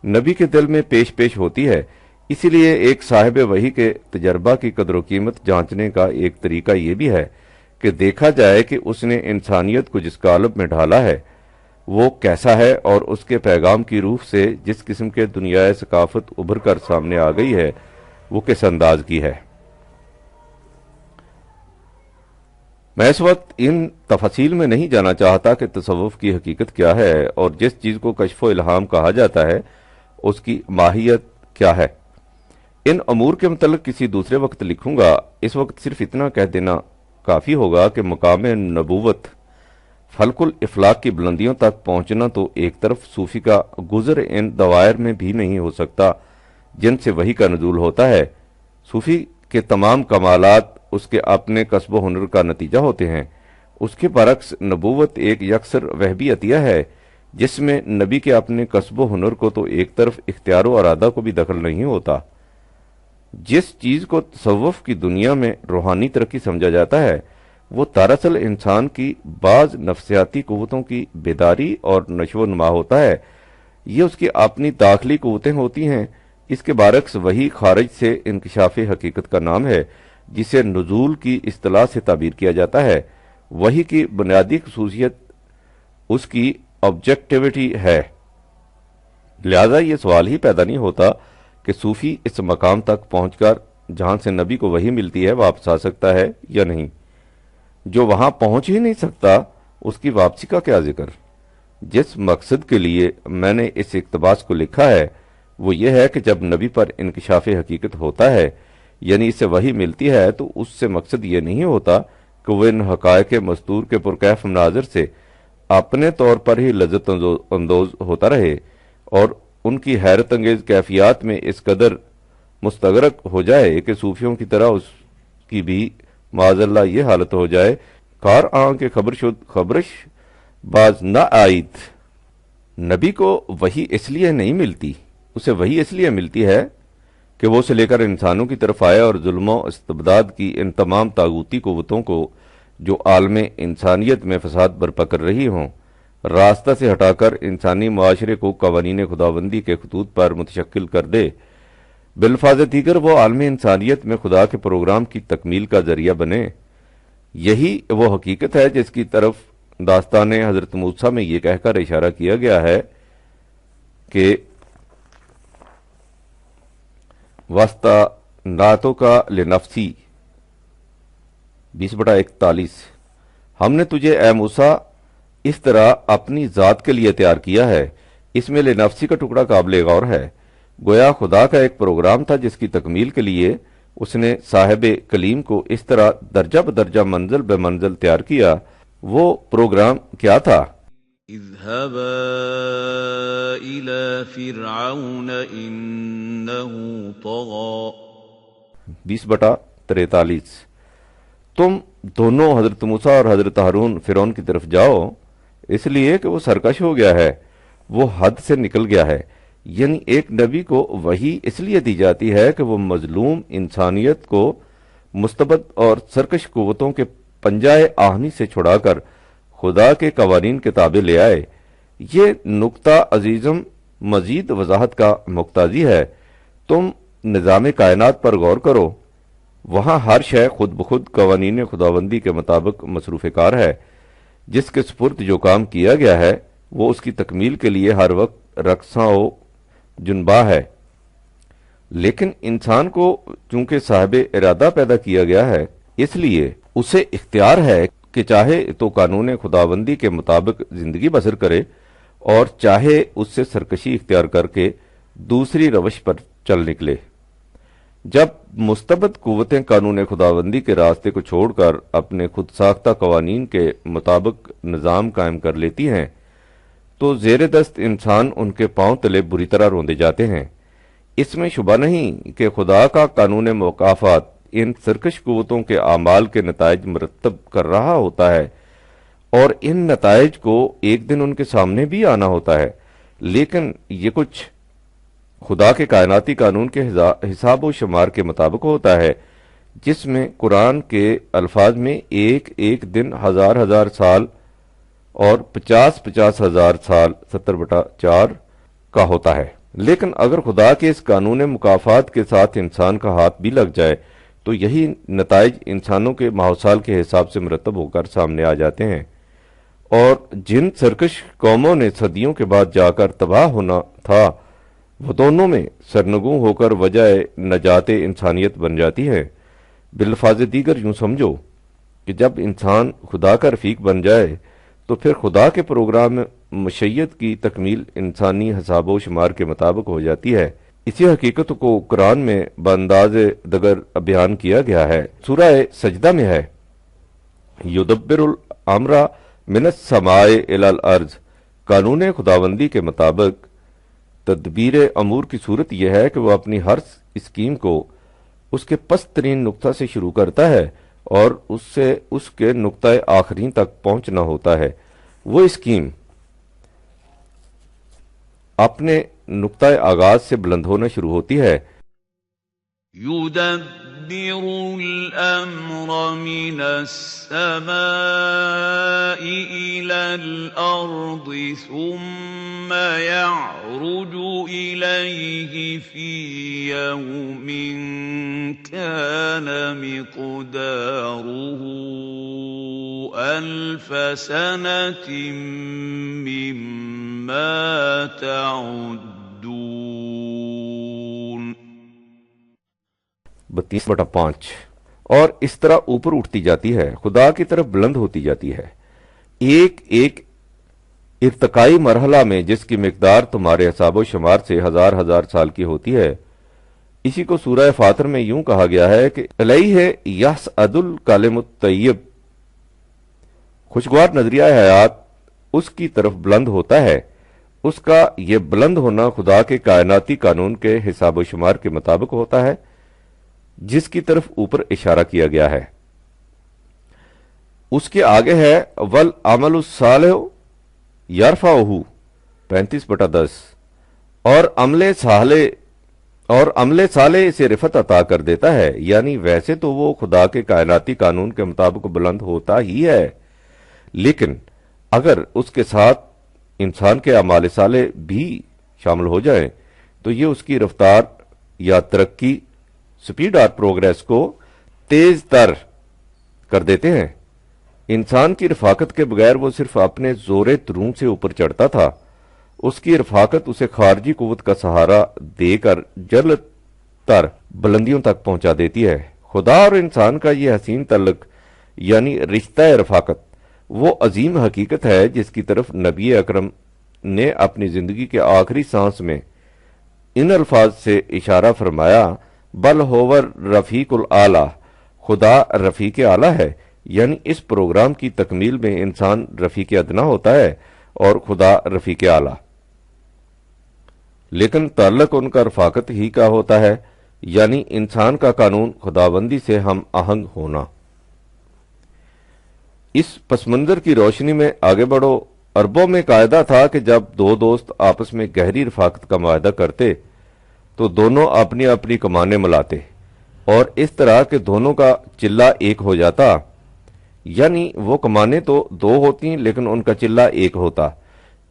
نبی کے دل میں پیش پیش ہوتی ہے۔ اسی لیے ایک صاحب وحی کے تجربہ کی قدر و قیمت جانچنے کا ایک طریقہ یہ بھی ہے کہ دیکھا جائے کہ اس نے انسانیت کو جس قالب میں ڈھالا ہے وہ کیسا ہے، اور اس کے پیغام کی روح سے جس قسم کے دنیائے ثقافت ابھر کر سامنے آ گئی ہے وہ کس انداز کی ہے۔ میں اس وقت ان تفاصیل میں نہیں جانا چاہتا کہ تصوف کی حقیقت کیا ہے اور جس چیز کو کشف و الہام کہا جاتا ہے اس کی ماہیت کیا ہے۔ ان امور کے متعلق کسی دوسرے وقت لکھوں گا۔ اس وقت صرف اتنا کہہ دینا کافی ہوگا کہ مقام نبوت فلک الافلاق کی بلندیوں تک پہنچنا تو ایک طرف صوفی کا گزر ان دوائر میں بھی نہیں ہو سکتا جن سے وحی کا نزول ہوتا ہے۔ صوفی کے تمام کمالات اس کے اپنے کسب و ہنر کا نتیجہ ہوتے ہیں۔ اس کے برعکس نبوت ایک یکسر وہبی عطیہ ہے جس میں نبی کے اپنے کسب و ہنر کو تو ایک طرف اختیار و ارادہ کو بھی دخل نہیں ہوتا۔ جس چیز کو تصوف کی دنیا میں روحانی ترقی سمجھا جاتا ہے وہ دراصل انسان کی بعض نفسیاتی قوتوں کی بیداری اور نشو و نما ہوتا ہے۔ یہ اس کی اپنی داخلی قوتیں ہوتی ہیں۔ اس کے برعکس وحی خارج سے انکشاف حقیقت کا نام ہے جسے نزول کی اصطلاح سے تعبیر کیا جاتا ہے۔ وحی کی بنیادی خصوصیت اس کی آبجیکٹیوٹی ہے، لہذا یہ سوال ہی پیدا نہیں ہوتا کہ صوفی اس مقام تک پہنچ کر جہاں سے نبی کو وحی ملتی ہے واپس آ سکتا ہے یا نہیں۔ جو وہاں پہنچ ہی نہیں سکتا اس کی واپسی کا کیا ذکر۔ جس مقصد کے لیے میں نے اس اقتباس کو لکھا ہے وہ یہ ہے کہ جب نبی پر انکشاف حقیقت ہوتا ہے یعنی اسے وحی ملتی ہے تو اس سے مقصد یہ نہیں ہوتا کہ وہ ان حقائق مستور کے پرکیف مناظر سے اپنے طور پر ہی لذت اندوز ہوتا رہے اور ان کی حیرت انگیز کیفیات میں اس قدر مستغرق ہو جائے کہ صوفیوں کی طرح اس کی بھی معاذ اللہ یہ حالت ہو جائے کار آن کے خبر شد خبرش باز نہ آئیت۔ نبی کو وحی اس لیے نہیں ملتی، اسے وحی اس لیے ملتی ہے کہ وہ اسے لے کر انسانوں کی طرف آئے اور ظلم و استبداد کی ان تمام طاغوتی قوتوں کو جو عالم انسانیت میں فساد برپا کر رہی ہوں راستہ سے ہٹا کر انسانی معاشرے کو قوانین خداوندی کے خطوط پر متشکل کر دے۔ بالفاظ دیگر وہ عالم انسانیت میں خدا کے پروگرام کی تکمیل کا ذریعہ بنے۔ یہی وہ حقیقت ہے جس کی طرف داستان حضرت موسیٰ میں یہ کہہ کر اشارہ کیا گیا ہے کہ واسطہ ناتوں کا لنفسی 20/41 ہم نے تجھے اے موسیٰ اس طرح اپنی ذات کے لیے تیار کیا ہے۔ اس میں لنفسی کا ٹکڑا قابل غور ہے، گویا خدا کا ایک پروگرام تھا جس کی تکمیل کے لیے اس نے صاحب کلیم کو اس طرح درجہ بدرجہ منزل بے منزل تیار کیا۔ وہ پروگرام کیا تھا؟ اذهبا إلى فرعون إنه طغى 20/43 تم دونوں حضرت موسیٰ اور حضرت ہارون فرعون کی طرف جاؤ اس لیے کہ وہ سرکش ہو گیا ہے، وہ حد سے نکل گیا ہے۔ یعنی ایک نبی کو وحی اس لیے دی جاتی ہے کہ وہ مظلوم انسانیت کو مستبد اور سرکش قوتوں کے پنجائے آہنی سے چھڑا کر خدا کے قوانین کے تابع لے آئے۔ یہ نقطہ عزیزم مزید وضاحت کا مقتضی ہے۔ تم نظام کائنات پر غور کرو، وہاں ہر شے خود بخود قوانین خداوندی کے مطابق مصروف کار ہے۔ جس کے سپرد جو کام کیا گیا ہے وہ اس کی تکمیل کے لیے ہر وقت رقصاں و جنبا ہے۔ لیکن انسان کو چونکہ صاحب ارادہ پیدا کیا گیا ہے اس لیے اسے اختیار ہے کہ چاہے تو قانون خداوندی کے مطابق زندگی بسر کرے اور چاہے اس سے سرکشی اختیار کر کے دوسری روش پر چل نکلے۔ جب مستبد قوتیں قانون خداوندی کے راستے کو چھوڑ کر اپنے خود ساختہ قوانین کے مطابق نظام قائم کر لیتی ہیں تو زیر دست انسان ان کے پاؤں تلے بری طرح روندے جاتے ہیں۔ اس میں شبہ نہیں کہ خدا کا قانون مکافات ان سرکش قوتوں کے اعمال کے نتائج مرتب کر رہا ہوتا ہے، اور ان نتائج کو ایک دن ان کے سامنے بھی آنا ہوتا ہے، لیکن یہ کچھ خدا کے کائناتی قانون کے حساب و شمار کے مطابق ہوتا ہے، جس میں قرآن کے الفاظ میں ایک ایک دن 1000 سال اور 50 ہزار سال 70/4 کا ہوتا ہے۔ لیکن اگر خدا کے اس قانون مکافات کے ساتھ انسان کا ہاتھ بھی لگ جائے تو یہی نتائج انسانوں کے ماحوسال کے حساب سے مرتب ہو کر سامنے آ جاتے ہیں، اور جن سرکش قوموں نے صدیوں کے بعد جا کر تباہ ہونا تھا وہ دونوں میں سرنگوں ہو کر وجہ نجات انسانیت بن جاتی ہے۔ بالفاظ دیگر یوں سمجھو کہ جب انسان خدا کا رفیق بن جائے تو پھر خدا کے پروگرام مشیت کی تکمیل انسانی حساب و شمار کے مطابق ہو جاتی ہے۔ اسی حقیقت کو قرآن میں بانداز دگر بیان کیا گیا ہے۔ سورہ سجدہ میں ہے، یدبر الامر من السماء الی الارض۔ قانون خداوندی کے مطابق تدبیر امور کی صورت یہ ہے کہ وہ اپنی ہر اسکیم کو اس کے پست ترین نقطہ سے شروع کرتا ہے اور اس سے اس کے نقطہ آخرین تک پہنچنا ہوتا ہے۔ وہ اسکیم اپنے نقطہ آغاز سے بلند ہونا شروع ہوتی ہے۔ يدبر الأمر من السماء إلى الأرض ثم يعرج إليه في يوم كان مقداره 1000 سنة مما تعدون۔ 32/5 اور اس طرح اوپر اٹھتی جاتی ہے، خدا کی طرف بلند ہوتی جاتی ہے، ایک ایک ارتقائی مرحلہ میں جس کی مقدار تمہارے حساب و شمار سے 1000 سال کی ہوتی ہے۔ اسی کو سورہ فاطر میں یوں کہا گیا ہے کہ الیہ یصعد الکلم الطیب، خوشگوار نظریہ حیات اس کی طرف بلند ہوتا ہے۔ اس کا یہ بلند ہونا خدا کے کائناتی قانون کے حساب و شمار کے مطابق ہوتا ہے جس کی طرف اوپر اشارہ کیا گیا ہے۔ اس کے آگے ہے والعمل الصالح یرفعہ 35/10، اور عمل صالح اسے رفعت عطا کر دیتا ہے، یعنی ویسے تو وہ خدا کے کائناتی قانون کے مطابق بلند ہوتا ہی ہے، لیکن اگر اس کے ساتھ انسان کے اعمال صالح بھی شامل ہو جائیں تو یہ اس کی رفتار یا ترقی سپیڈ اور پروگریس کو تیز تر کر دیتے ہیں۔ انسان کی رفاقت کے بغیر وہ صرف اپنے زور ترون سے اوپر چڑھتا تھا، اس کی رفاقت اسے خارجی قوت کا سہارا دے کر جلد تر بلندیوں تک پہنچا دیتی ہے۔ خدا اور انسان کا یہ حسین تعلق یعنی رشتہ رفاقت وہ عظیم حقیقت ہے جس کی طرف نبی اکرم نے اپنی زندگی کے آخری سانس میں ان الفاظ سے اشارہ فرمایا، بل ہوور رفیق الاعلی، خدا رفیق اعلی ہے، یعنی اس پروگرام کی تکمیل میں انسان رفیق ادنا ہوتا ہے اور خدا رفیق اعلی، لیکن تعلق ان کا رفاقت ہی کا ہوتا ہے، یعنی انسان کا قانون خداوندی سے ہم آہنگ ہونا۔ اس پس منظر کی روشنی میں آگے بڑھو۔ عربوں میں قاعدہ تھا کہ جب دو دوست آپس میں گہری رفاقت کا معاہدہ کرتے تو دونوں اپنی اپنی کمانیں ملاتے اور اس طرح کہ دونوں کا چلہ ایک ہو جاتا، یعنی وہ کمانیں تو دو ہوتی لیکن ان کا چلہ ایک ہوتا۔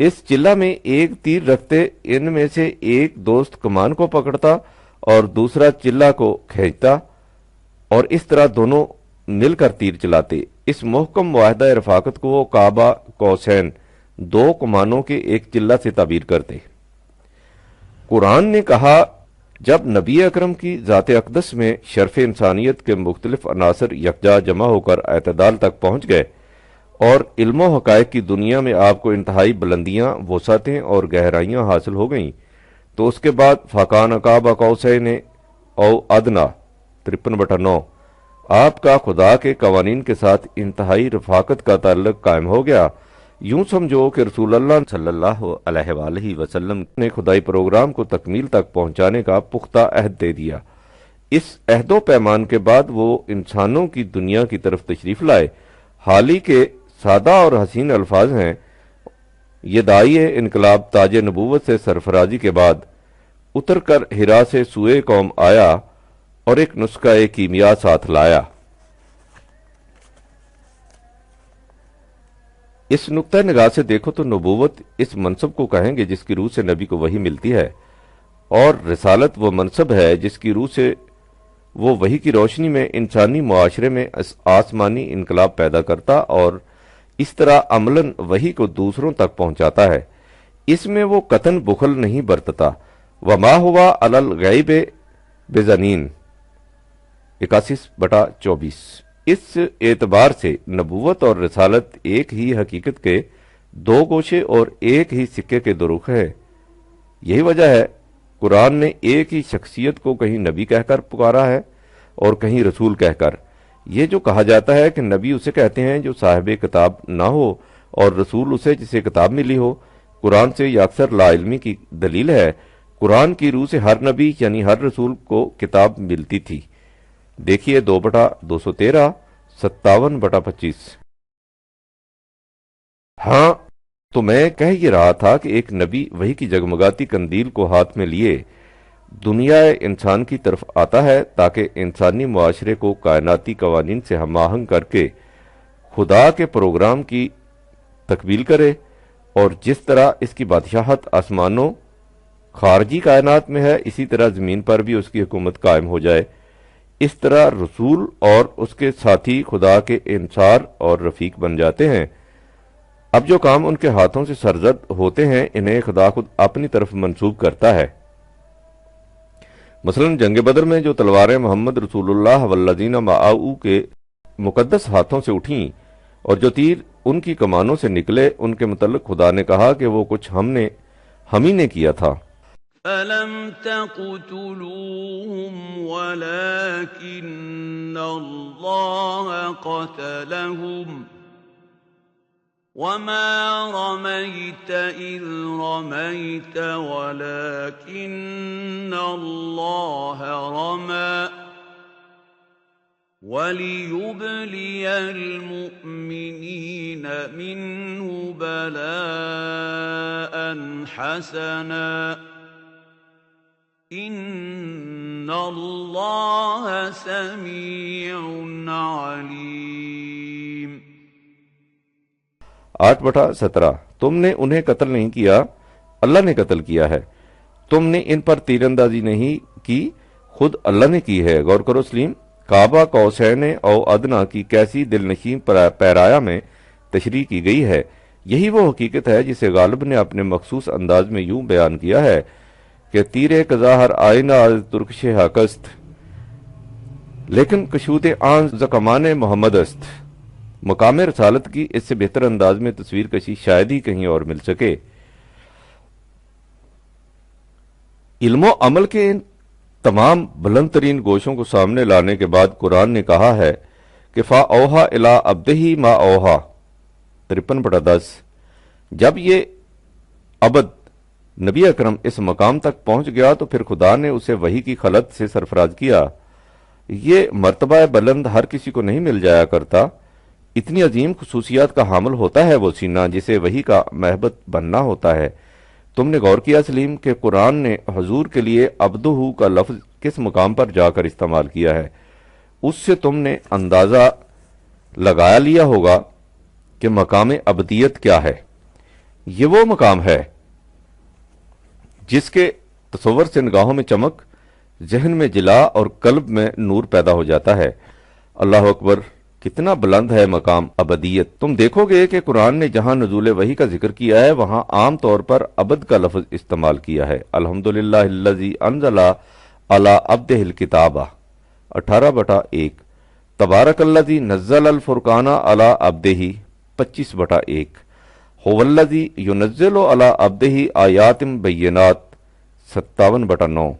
اس چلہ میں ایک تیر رکھتے، ان میں سے ایک دوست کمان کو پکڑتا اور دوسرا چلہ کو کھینچتا، اور اس طرح دونوں مل کر تیر چلاتے۔ اس محکم معاہدہ رفاقت کو وہ کعبہ قوسین، دو کمانوں کے ایک چلہ سے تعبیر کرتے۔ قرآن نے کہا، جب نبی اکرم کی ذات اقدس میں شرف انسانیت کے مختلف عناصر یکجا جمع ہو کر اعتدال تک پہنچ گئے اور علم و حقائق کی دنیا میں آپ کو انتہائی بلندیاں، وسعتیں اور گہرائیاں حاصل ہو گئیں، تو اس کے بعد فکان قاب قوسین او ادنا 53/9 آپ کا خدا کے قوانین کے ساتھ انتہائی رفاقت کا تعلق قائم ہو گیا۔ یوں سمجھو کہ رسول اللہ صلی اللہ علیہ وآلہ وسلم نے خدائی پروگرام کو تکمیل تک پہنچانے کا پختہ عہد دے دیا۔ اس عہد و پیمان کے بعد وہ انسانوں کی دنیا کی طرف تشریف لائے۔ حال ہی کے سادہ اور حسین الفاظ ہیں، یہ داعی انقلاب تاج نبوت سے سرفرازی کے بعد اتر کر ہرا سے سوئے قوم آیا اور ایک نسخہ کیمیا ساتھ لایا۔ اس نقطہ نگاہ سے دیکھو تو نبوت اس منصب کو کہیں گے جس کی روح سے نبی کو وحی ملتی ہے، اور رسالت وہ منصب ہے جس کی روح سے وہ وحی کی روشنی میں انسانی معاشرے میں آسمانی انقلاب پیدا کرتا اور اس طرح عملاً وحی کو دوسروں تک پہنچاتا ہے۔ اس میں وہ قطعاً بخل نہیں برتتا۔ وما ہوا علی الغیب بضنین 81/24۔ اس اعتبار سے نبوت اور رسالت ایک ہی حقیقت کے دو گوشے اور ایک ہی سکے کے دو رخ ہے۔ یہی وجہ ہے قرآن نے ایک ہی شخصیت کو کہیں نبی کہہ کر پکارا ہے اور کہیں رسول کہہ کر۔ یہ جو کہا جاتا ہے کہ نبی اسے کہتے ہیں جو صاحب کتاب نہ ہو اور رسول اسے جسے کتاب ملی ہو، قرآن سے یہ اکثر لا علمی کی دلیل ہے۔ قرآن کی روح سے ہر نبی یعنی ہر رسول کو کتاب ملتی تھی۔ دیکھیے 2/213 57/25۔ ہاں تو میں کہہ یہ رہا تھا کہ ایک نبی وحی کی جگمگاتی قندیل کو ہاتھ میں لیے دنیا انسان کی طرف آتا ہے تاکہ انسانی معاشرے کو کائناتی قوانین سے ہم آہنگ کر کے خدا کے پروگرام کی تکمیل کرے، اور جس طرح اس کی بادشاہت آسمانوں خارجی کائنات میں ہے اسی طرح زمین پر بھی اس کی حکومت قائم ہو جائے۔ اس طرح رسول اور اس کے ساتھی خدا کے انصار اور رفیق بن جاتے ہیں۔ اب جو کام ان کے ہاتھوں سے سرزد ہوتے ہیں انہیں خدا خود اپنی طرف منسوب کرتا ہے۔ مثلا جنگ بدر میں جو تلواریں محمد رسول اللہ والذین معہ کے مقدس ہاتھوں سے اٹھیں اور جو تیر ان کی کمانوں سے نکلے، ان کے متعلق خدا نے کہا کہ وہ کچھ ہم ہی نے کیا تھا۔ فَلَمْ تَقْتُلُوهُمْ وَلَكِنَّ اللَّهَ قَتَلَهُمْ وَمَا رَمَيْتَ إِذْ رَمَيْتَ وَلَكِنَّ اللَّهَ رَمَى وَلِيُبْلِيَ الْمُؤْمِنِينَ مِنْهُ بَلَاءً حَسَنًا إِنَّ اللَّهَ سَمِيعٌ عَلِيمٌ۔ 8/17 تم نے انہیں قتل نہیں کیا، اللہ نے قتل کیا ہے۔ تم نے ان پر تیر اندازی نہیں کی، خود اللہ نے کی ہے۔ غور کرو سلیم، کعبہ قوسین او ادنا کی کیسی دل نشین پیرایا میں تشریح کی گئی ہے۔ یہی وہ حقیقت ہے جسے غالب نے اپنے مخصوص انداز میں یوں بیان کیا ہے کہ تیر قضا ہر آئینہ از ترکش حق است لیکن کشود آن زکمان محمد است۔ مقام رسالت کی اس سے بہتر انداز میں تصویر کشی شاید ہی کہیں اور مل سکے۔ علم و عمل کے ان تمام بلند ترین گوشوں کو سامنے لانے کے بعد قرآن نے کہا ہے کہ فا اوہا الی عبدہ ما اوہا 53/10۔ جب یہ عبد نبی اکرم اس مقام تک پہنچ گیا تو پھر خدا نے اسے وحی کی خلط سے سرفراز کیا۔ یہ مرتبہ بلند ہر کسی کو نہیں مل جایا کرتا۔ اتنی عظیم خصوصیات کا حامل ہوتا ہے وہ سینہ جسے وحی کا محبت بننا ہوتا ہے۔ تم نے غور کیا سلیم کہ قرآن نے حضور کے لیے عبدہ کا لفظ کس مقام پر جا کر استعمال کیا ہے؟ اس سے تم نے اندازہ لگا لیا ہوگا کہ مقام عبدیت کیا ہے۔ یہ وہ مقام ہے جس کے تصور سے نگاہوں میں چمک، ذہن میں جلا اور قلب میں نور پیدا ہو جاتا ہے۔ اللہ اکبر، کتنا بلند ہے مقام ابدیت۔ تم دیکھو گے کہ قرآن نے جہاں نزول وحی کا ذکر کیا ہے وہاں عام طور پر عبد کا لفظ استعمال کیا ہے۔ الحمدللہ الذی انزل علی عبدہ الکتاب 18/1۔ تبارک الذی نزل الفرقان علی عبدہ 25/1۔ هو الذی ینزل علی عبدہ آیات بینات 57/9۔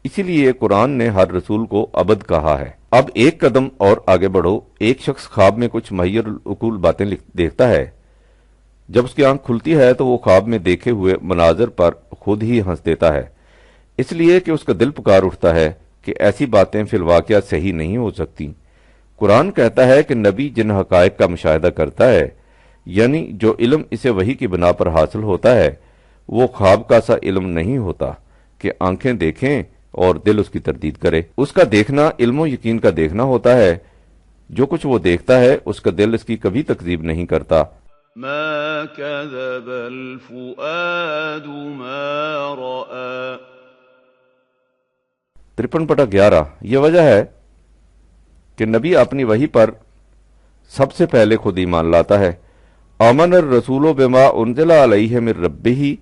اسی لیے قرآن نے ہر رسول کو ابد کہا ہے۔ اب ایک قدم اور آگے بڑھو۔ ایک شخص خواب میں کچھ محیر العقول باتیں دیکھتا ہے۔ جب اس کی آنکھ کھلتی ہے تو وہ خواب میں دیکھے ہوئے مناظر پر خود ہی ہنس دیتا ہے، اس لیے کہ اس کا دل پکار اٹھتا ہے کہ ایسی باتیں فی الواقعہ صحیح نہیں ہو سکتی۔ قرآن کہتا ہے کہ نبی جن حقائق کا مشاہدہ کرتا ہے، یعنی جو علم اسے وحی کی بنا پر حاصل ہوتا ہے، وہ خواب کا سا علم نہیں ہوتا کہ آنکھیں دیکھیں اور دل اس کی تردید کرے۔ اس کا دیکھنا علم و یقین کا دیکھنا ہوتا ہے۔ جو کچھ وہ دیکھتا ہے اس کا دل اس کی کبھی تکذیب نہیں کرتا۔ ما كذب الفؤاد ما رأى 53/11 یہ وجہ ہے کہ نبی اپنی وحی پر سب سے پہلے خود ایمان لاتا ہے۔ آمن الرسول بما انزل علیہ من ربہ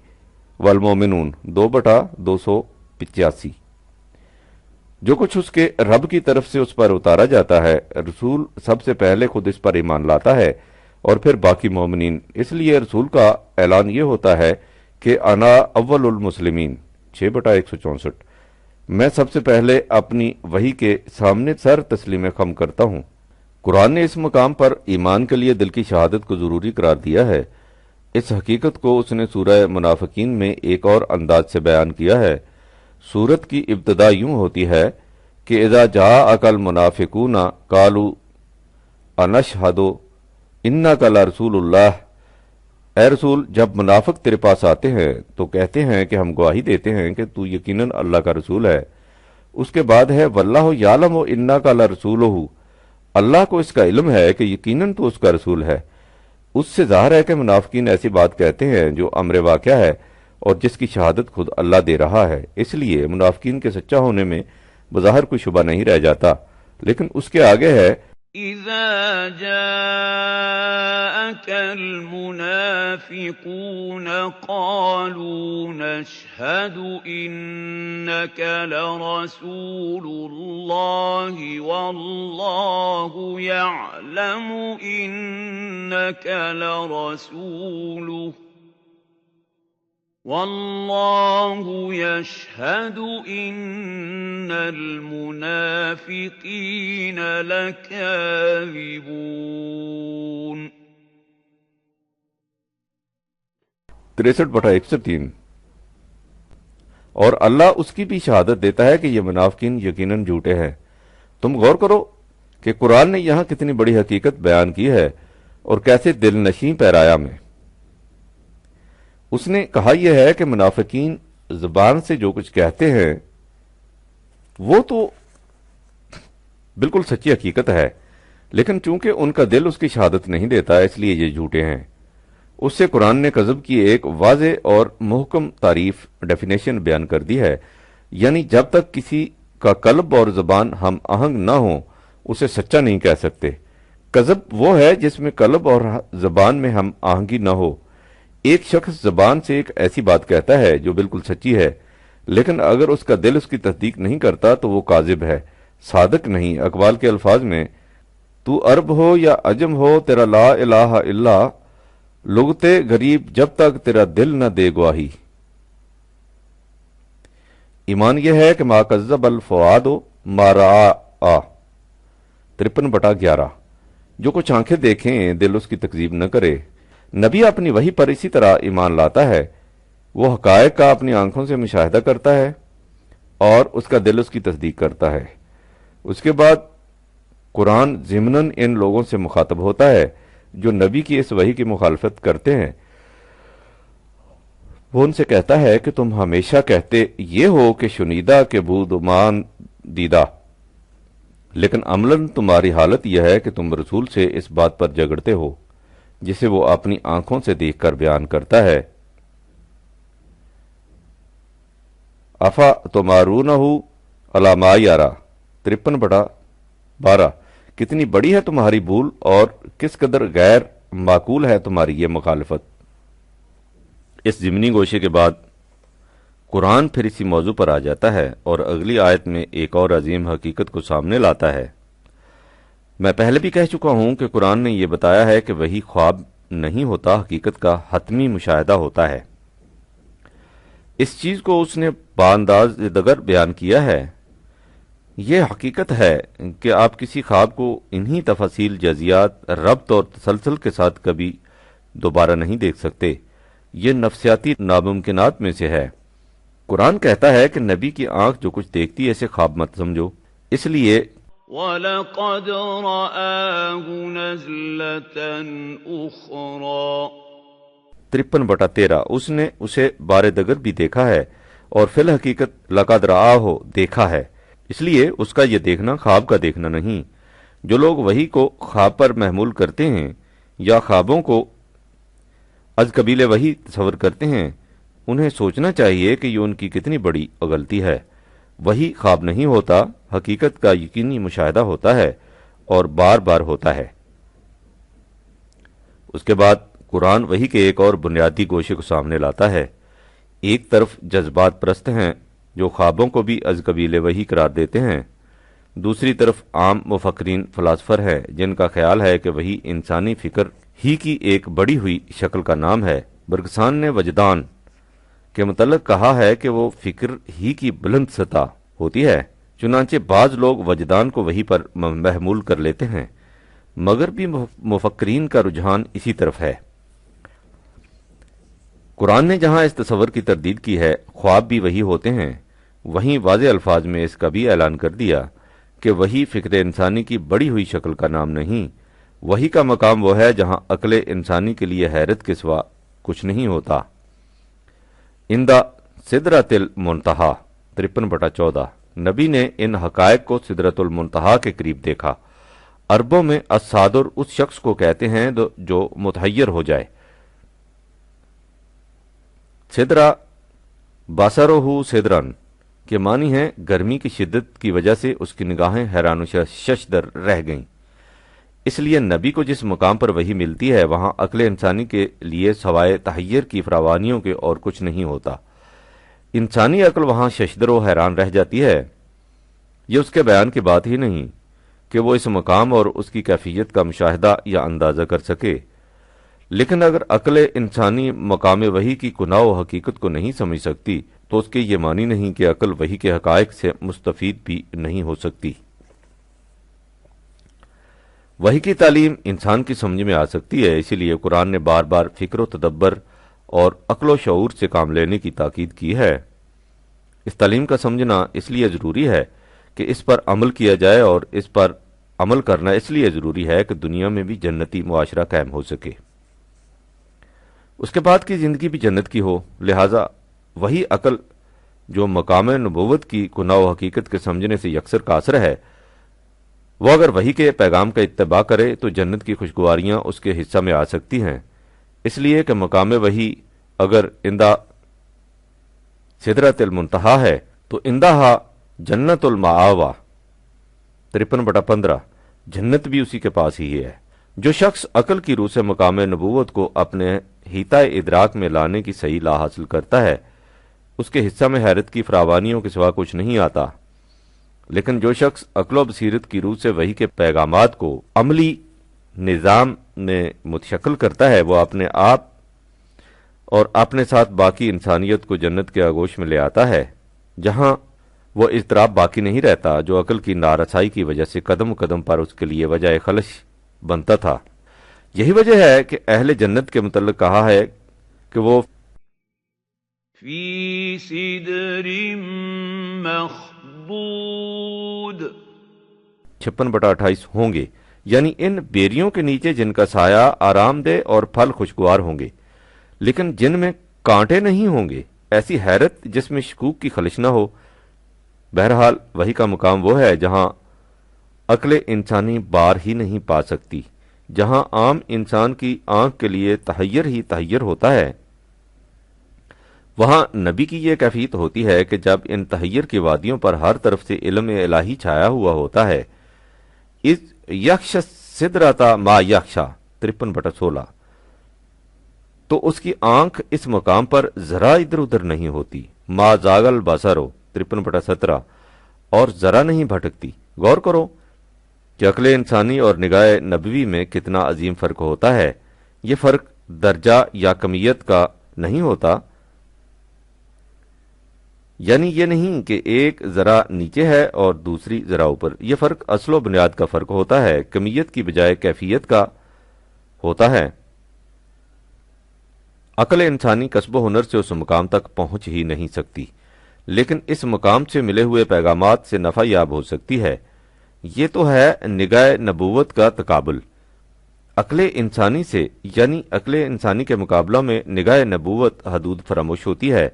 والمؤمنون 2/285 جو کچھ اس کے رب کی طرف سے اس پر اتارا جاتا ہے، رسول سب سے پہلے خود اس پر ایمان لاتا ہے اور پھر باقی مومنین۔ اس لیے رسول کا اعلان یہ ہوتا ہے کہ انا اول المسلمین 6/164 میں سب سے پہلے اپنی وحی کے سامنے سر تسلیم خم کرتا ہوں۔ قرآن نے اس مقام پر ایمان کے لیے دل کی شہادت کو ضروری قرار دیا ہے۔ اس حقیقت کو اس نے سورہ منافقین میں ایک اور انداز سے بیان کیا ہے۔ سورت کی ابتدا یوں ہوتی ہے کہ اذا جاءک المنافقون قالوا انشہد انک لرسول اللہ، اے رسول جب منافق تیرے پاس آتے ہیں تو کہتے ہیں کہ ہم گواہی دیتے ہیں کہ تو یقیناً اللہ کا رسول ہے۔ اس کے بعد ہے واللہ یعلم انک لرسولہ، اللہ کو اس کا علم ہے کہ یقیناً تو اس کا رسول ہے۔ اس سے ظاہر ہے کہ منافقین ایسی بات کہتے ہیں جو امر واقعہ ہے اور جس کی شہادت خود اللہ دے رہا ہے۔ اس لیے منافقین کے سچا ہونے میں بظاہر کوئی شبہ نہیں رہ جاتا، لیکن اس کے آگے ہے إذا جاءك المنافقون قالوا نشهد إنك لرسول الله والله يعلم إنك لرسوله والله يشهد إن المنافقين لكاذبون 63/103 اور اللہ اس کی بھی شہادت دیتا ہے کہ یہ منافقین یقیناً جھوٹے ہیں۔ تم غور کرو کہ قرآن نے یہاں کتنی بڑی حقیقت بیان کی ہے اور کیسے دل نشیں پیرایا میں۔ اس نے کہا یہ ہے کہ منافقین زبان سے جو کچھ کہتے ہیں وہ تو بالکل سچی حقیقت ہے، لیکن چونکہ ان کا دل اس کی شہادت نہیں دیتا اس لیے یہ جھوٹے ہیں۔ اس سے قرآن نے کذب کی ایک واضح اور محکم تعریف ڈیفینیشن بیان کر دی ہے، یعنی جب تک کسی کا قلب اور زبان ہم آہنگ نہ ہو اسے سچا نہیں کہہ سکتے۔ کذب وہ ہے جس میں قلب اور زبان میں ہم آہنگی نہ ہو۔ ایک شخص زبان سے ایک ایسی بات کہتا ہے جو بالکل سچی ہے، لیکن اگر اس کا دل اس کی تصدیق نہیں کرتا تو وہ کاذب ہے، صادق نہیں۔ اقبال کے الفاظ میں تو عرب ہو یا عجم ہو تیرا لا الہ الا لغتے غریب جب تک تیرا دل نہ دے گواہی۔ ایمان یہ ہے کہ ما کذب الفؤاد ما رأى 53/11 جو کچھ آنکھیں دیکھیں دل اس کی تکذیب نہ کرے۔ نبی اپنی وحی پر اسی طرح ایمان لاتا ہے، وہ حقائق کا اپنی آنکھوں سے مشاہدہ کرتا ہے اور اس کا دل اس کی تصدیق کرتا ہے۔ اس کے بعد قرآن ضمناً ان لوگوں سے مخاطب ہوتا ہے جو نبی کی اس وحی کی مخالفت کرتے ہیں۔ وہ ان سے کہتا ہے کہ تم ہمیشہ کہتے یہ ہو کہ شنیدہ کے بود مان دیدہ، لیکن عملاً تمہاری حالت یہ ہے کہ تم رسول سے اس بات پر جھگڑتے ہو جسے وہ اپنی آنکھوں سے دیکھ کر بیان کرتا ہے۔ افا تمارونہ علی ما یرا 53/12 کتنی بڑی ہے تمہاری بھول اور کس قدر غیر معقول ہے تمہاری یہ مخالفت۔ اس ضمنی گوشے کے بعد قرآن پھر اسی موضوع پر آ جاتا ہے اور اگلی آیت میں ایک اور عظیم حقیقت کو سامنے لاتا ہے۔ میں پہلے بھی کہہ چکا ہوں کہ قرآن نے یہ بتایا ہے کہ وہی خواب نہیں ہوتا، حقیقت کا حتمی مشاہدہ ہوتا ہے۔ اس چیز کو اس نے بانداز دگر بیان کیا ہے۔ یہ حقیقت ہے کہ آپ کسی خواب کو انہی تفاصیل، جزیات، ربط اور تسلسل کے ساتھ کبھی دوبارہ نہیں دیکھ سکتے۔ یہ نفسیاتی ناممکنات میں سے ہے۔ قرآن کہتا ہے کہ نبی کی آنکھ جو کچھ دیکھتی ہے اسے خواب مت سمجھو۔ اس لیے وَلَقَدْ رَآهُ نَزْلَةً أُخْرَى 53/13 اس نے اسے بار دگر بھی دیکھا ہے، اور فی الحقیقت لقد رآہ دیکھا ہے۔ اس لیے اس کا یہ دیکھنا خواب کا دیکھنا نہیں۔ جو لوگ وحی کو خواب پر محمول کرتے ہیں یا خوابوں کو از قبیل وحی تصور کرتے ہیں، انہیں سوچنا چاہیے کہ یہ ان کی کتنی بڑی غلطی ہے۔ وحی خواب نہیں ہوتا، حقیقت کا یقینی مشاہدہ ہوتا ہے، اور بار بار ہوتا ہے۔ اس کے بعد قرآن وحی کے ایک اور بنیادی گوشے کو سامنے لاتا ہے۔ ایک طرف جذبات پرست ہیں جو خوابوں کو بھی از قبیل وحی قرار دیتے ہیں، دوسری طرف عام مفکرین فلاسفر ہیں جن کا خیال ہے کہ وحی انسانی فکر ہی کی ایک بڑی ہوئی شکل کا نام ہے۔ برگسان نے وجدان کے متعلق کہا ہے کہ وہ فکر ہی کی بلند سطح ہوتی ہے۔ چنانچہ بعض لوگ وجدان کو وحی پر محمول کر لیتے ہیں، مگر بھی مفکرین کا رجحان اسی طرف ہے۔ قرآن نے جہاں اس تصور کی تردید کی ہے خواب بھی وحی ہوتے ہیں، وہیں واضح الفاظ میں اس کا بھی اعلان کر دیا کہ وحی فکر انسانی کی بڑی ہوئی شکل کا نام نہیں۔ وحی کا مقام وہ ہے جہاں عقل انسانی کے لیے حیرت کے سوا کچھ نہیں ہوتا۔ اندہ سدرۃ المنتہا 53/14 نبی نے ان حقائق کو سدرۃ المنتہا کے قریب دیکھا۔ عربوں میں الصادر اس شخص کو کہتے ہیں جو متحیر ہو جائے۔ سدرہ بصرہ سدرن کے معنی ہیں گرمی کی شدت کی وجہ سے اس کی نگاہیں حیران و ششدر رہ گئیں۔ اس لیے نبی کو جس مقام پر وحی ملتی ہے وہاں عقل انسانی کے لیے سوائے تحیر کی فراوانیوں کے اور کچھ نہیں ہوتا۔ انسانی عقل وہاں ششدر و حیران رہ جاتی ہے۔ یہ اس کے بیان کی بات ہی نہیں کہ وہ اس مقام اور اس کی کیفیت کا مشاہدہ یا اندازہ کر سکے، لیکن اگر عقل انسانی مقام وحی کی کناہ و حقیقت کو نہیں سمجھ سکتی تو اس کے یہ معنی نہیں کہ عقل وحی کے حقائق سے مستفید بھی نہیں ہو سکتی۔ وحی کی تعلیم انسان کی سمجھ میں آ سکتی ہے، اسی لیے قرآن نے بار بار فکر و تدبر اور عقل و شعور سے کام لینے کی تاکید کی ہے۔ اس تعلیم کا سمجھنا اس لیے ضروری ہے کہ اس پر عمل کیا جائے، اور اس پر عمل کرنا اس لیے ضروری ہے کہ دنیا میں بھی جنتی معاشرہ قائم ہو سکے، اس کے بعد کی زندگی بھی جنت کی ہو۔ لہٰذا وہی عقل جو مقام نبوت کی کناہ و حقیقت کے سمجھنے سے یکسر قاصر ہے، وہ اگر وحی کے پیغام کا اتباع کرے تو جنت کی خوشگواریاں اس کے حصہ میں آ سکتی ہیں۔ اس لیے کہ مقام وحی اگر اندہ سدرۃ المنتہا ہے تو اندہا جنت المعاوہ 53/15 جنت بھی اسی کے پاس ہی ہے۔ جو شخص عقل کی روح سے مقام نبوت کو اپنے حیطۂ ادراک میں لانے کی صحیح لا حاصل کرتا ہے، اس کے حصہ میں حیرت کی فراوانیوں کے سوا کچھ نہیں آتا، لیکن جو شخص عقل و بصیرت کی روح سے وحی کے پیغامات کو عملی نظام میں متشکل کرتا ہے، وہ اپنے آپ اور اپنے ساتھ باقی انسانیت کو جنت کے آغوش میں لے آتا ہے، جہاں وہ اضطراب باقی نہیں رہتا جو عقل کی نارسائی کی وجہ سے قدم قدم پر اس کے لیے وجہ خلش بنتا تھا۔ یہی وجہ ہے کہ اہل جنت کے متعلق کہا ہے کہ وہ فی سدر مخضود 56/28 ہوں گے، یعنی ان بیریوں کے نیچے جن کا سایہ آرام دہ اور پھل خوشگوار ہوں گے، لیکن جن میں کانٹے نہیں ہوں گے، ایسی حیرت جس میں شکوک کی خلش نہ ہو۔ بہرحال وحی کا مقام وہ ہے جہاں عقل انسانی بار ہی نہیں پا سکتی، جہاں عام انسان کی آنکھ کے لیے تحیر ہی تحیر ہوتا ہے۔ وہاں نبی کی یہ کیفیت ہوتی ہے کہ جب ان تحیر کی وادیوں پر ہر طرف سے علم الہی چھایا ہوا ہوتا ہے، اس یکش سدرتا ما یکشا 53/16 تو اس کی آنکھ اس مقام پر ذرا ادھر ادھر نہیں ہوتی۔ ما زاغل بصرو 53/17 اور ذرا نہیں بھٹکتی۔ غور کرو کہ عقل انسانی اور نگاہ نبوی میں کتنا عظیم فرق ہوتا ہے۔ یہ فرق درجہ یا کمیت کا نہیں ہوتا، یعنی یہ نہیں کہ ایک ذرا نیچے ہے اور دوسری ذرا اوپر، یہ فرق اصل و بنیاد کا فرق ہوتا ہے، کمیت کی بجائے کیفیت کا ہوتا ہے۔ عقل انسانی کسب و ہنر سے اس مقام تک پہنچ ہی نہیں سکتی، لیکن اس مقام سے ملے ہوئے پیغامات سے نفع یاب ہو سکتی ہے۔ یہ تو ہے نگاہ نبوت کا تقابل۔ عقل انسانی سے یعنی عقل انسانی کے مقابلہ میں نگاہ نبوت حدود فراموش ہوتی ہے،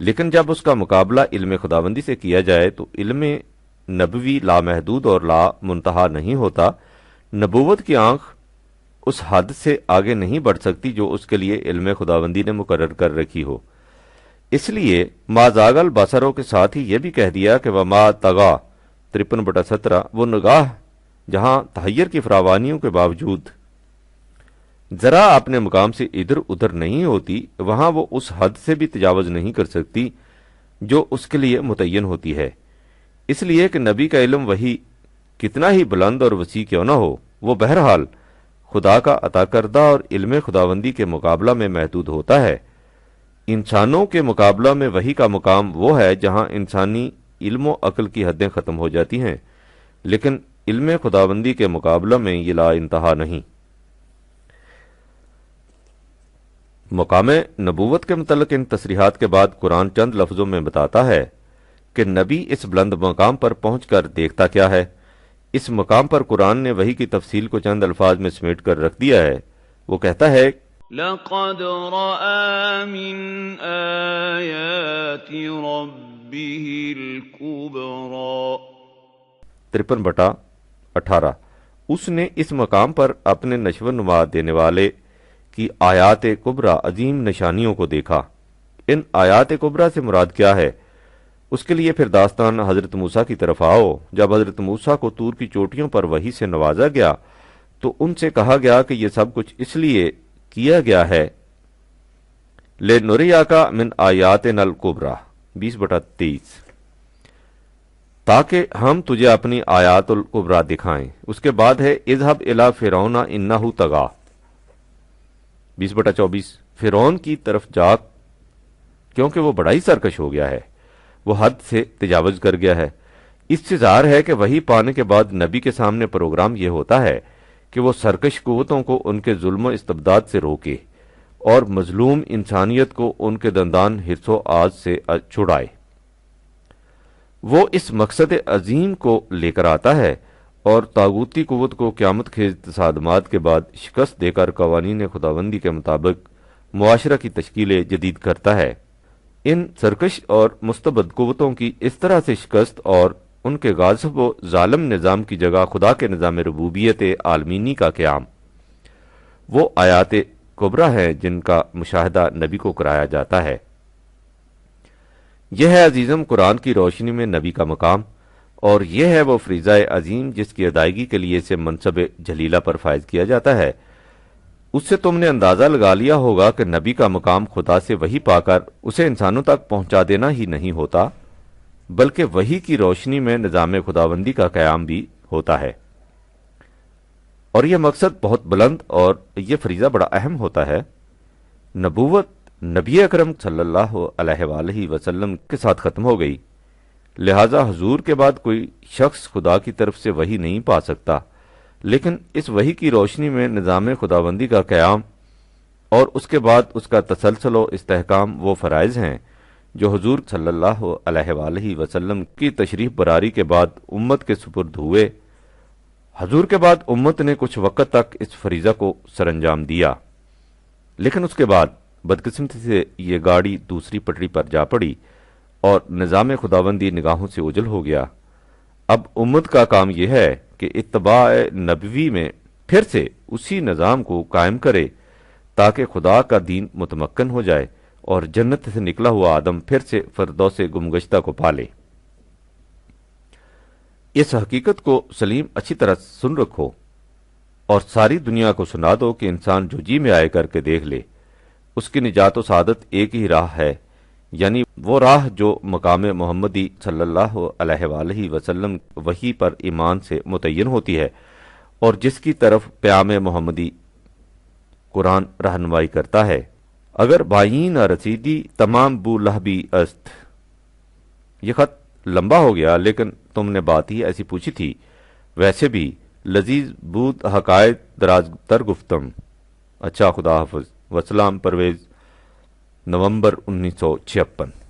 لیکن جب اس کا مقابلہ علم خداوندی سے کیا جائے تو علم نبوی لامحدود اور لا منتہا نہیں ہوتا۔ نبوت کی آنکھ اس حد سے آگے نہیں بڑھ سکتی جو اس کے لیے علم خداوندی نے مقرر کر رکھی ہو۔ اس لیے ما زاغ البصر کے ساتھ ہی یہ بھی کہہ دیا کہ وما طغی 53/17، وہ نگاہ جہاں تحیر کی فراوانیوں کے باوجود ذرا اپنے مقام سے ادھر ادھر نہیں ہوتی، وہاں وہ اس حد سے بھی تجاوز نہیں کر سکتی جو اس کے لیے متعین ہوتی ہے۔ اس لیے کہ نبی کا علم وہی کتنا ہی بلند اور وسیع کیوں نہ ہو، وہ بہرحال خدا کا عطا کردہ اور علم خداوندی کے مقابلہ میں محدود ہوتا ہے۔ انسانوں کے مقابلہ میں وحی کا مقام وہ ہے جہاں انسانی علم و عقل کی حدیں ختم ہو جاتی ہیں، لیکن علم خداوندی کے مقابلہ میں یہ لا انتہا نہیں۔ مقام نبوت کے متعلق ان تصریحات کے بعد قرآن چند لفظوں میں بتاتا ہے کہ نبی اس بلند مقام پر پہنچ کر دیکھتا کیا ہے۔ اس مقام پر قرآن نے وحی کی تفصیل کو چند الفاظ میں سمیٹ کر رکھ دیا ہے۔ وہ کہتا ہے لقد رأى من آیات ربه الكبرى 53/18، اس نے اس مقام پر اپنے نشو و نما دینے والے کی آیات کبریٰ عظیم نشانیوں کو دیکھا۔ ان آیات کبریٰ سے مراد کیا ہے؟ اس کے لیے پھر داستان حضرت موسیٰ کی طرف آؤ۔ جب حضرت موسیٰ کو طور کی چوٹیوں پر وحی سے نوازا گیا تو ان سے کہا گیا کہ یہ سب کچھ اس لیے کیا گیا ہے لِنُرِیَکَ مِنْ آیاتِنَا الْکُبریٰ 20/23، تاکہ ہم تجھے اپنی آیات الکبریٰ دکھائیں۔ اس کے بعد ہے اذهب الی فرعون انہ طغی 20/24، فرعون کی طرف جا کیونکہ وہ بڑا ہی سرکش ہو گیا ہے، وہ حد سے تجاوز کر گیا ہے۔ اس سے ظاہر ہے کہ وحی پانے کے بعد نبی کے سامنے پروگرام یہ ہوتا ہے کہ وہ سرکش قوتوں کو ان کے ظلم و استبداد سے روکے اور مظلوم انسانیت کو ان کے دندان حرص و آز سے چھڑائے۔ وہ اس مقصد عظیم کو لے کر آتا ہے اور طاغوتی قوت کو قیامت خیز تصادمات کے بعد شکست دے کر قوانین خداوندی کے مطابق معاشرہ کی تشکیل جدید کرتا ہے۔ ان سرکش اور مستبد قوتوں کی اس طرح سے شکست اور ان کے غاصب و ظالم نظام کی جگہ خدا کے نظام ربوبیت عالمینی کا قیام، وہ آیات کبریٰ ہیں جن کا مشاہدہ نبی کو کرایا جاتا ہے۔ یہ ہے عزیزم قرآن کی روشنی میں نبی کا مقام، اور یہ ہے وہ فریضہ عظیم جس کی ادائیگی کے لیے اسے منصب جلیلہ پر فائز کیا جاتا ہے۔ اس سے تم نے اندازہ لگا لیا ہوگا کہ نبی کا مقام خدا سے وحی پا کر اسے انسانوں تک پہنچا دینا ہی نہیں ہوتا، بلکہ وحی کی روشنی میں نظام خداوندی کا قیام بھی ہوتا ہے، اور یہ مقصد بہت بلند اور یہ فریضہ بڑا اہم ہوتا ہے۔ نبوت نبی اکرم صلی اللہ علیہ وآلہ وسلم کے ساتھ ختم ہو گئی، لہذا حضور کے بعد کوئی شخص خدا کی طرف سے وحی نہیں پا سکتا، لیکن اس وحی کی روشنی میں نظام خداوندی کا قیام اور اس کے بعد اس کا تسلسل و استحکام وہ فرائض ہیں جو حضور صلی اللہ علیہ وآلہ وسلم کی تشریف براری کے بعد امت کے سپرد ہوئے۔ حضور کے بعد امت نے کچھ وقت تک اس فریضہ کو سر انجام دیا، لیکن اس کے بعد بدقسمتی سے یہ گاڑی دوسری پٹری پر جا پڑی اور نظام خداوندی نگاہوں سے اوجھل ہو گیا۔ اب امت کا کام یہ ہے کہ اتباع نبوی میں پھر سے اسی نظام کو قائم کرے تاکہ خدا کا دین متمکن ہو جائے اور جنت سے نکلا ہوا آدم پھر سے فردوس گمگشتہ کو پالے۔ اس حقیقت کو سلیم اچھی طرح سن رکھو اور ساری دنیا کو سنا دو کہ انسان جو جی میں آئے کر کے دیکھ لے، اس کی نجات و سعادت ایک ہی راہ ہے، یعنی وہ راہ جو مقام محمدی صلی اللہ علیہ وآلہ وسلم وحی پر ایمان سے متعین ہوتی ہے اور جس کی طرف پیام محمدی قرآن رہنمائی کرتا ہے۔ اگر بائین رسیدی تمام بو لہبی است یہ خط لمبا ہو گیا، لیکن تم نے بات ہی ایسی پوچھی تھی۔ ویسے بھی لذیذ بود حقائق دراز تر گفتم۔ اچھا، خدا حافظ۔ وسلام، پرویز، نومبر 1956۔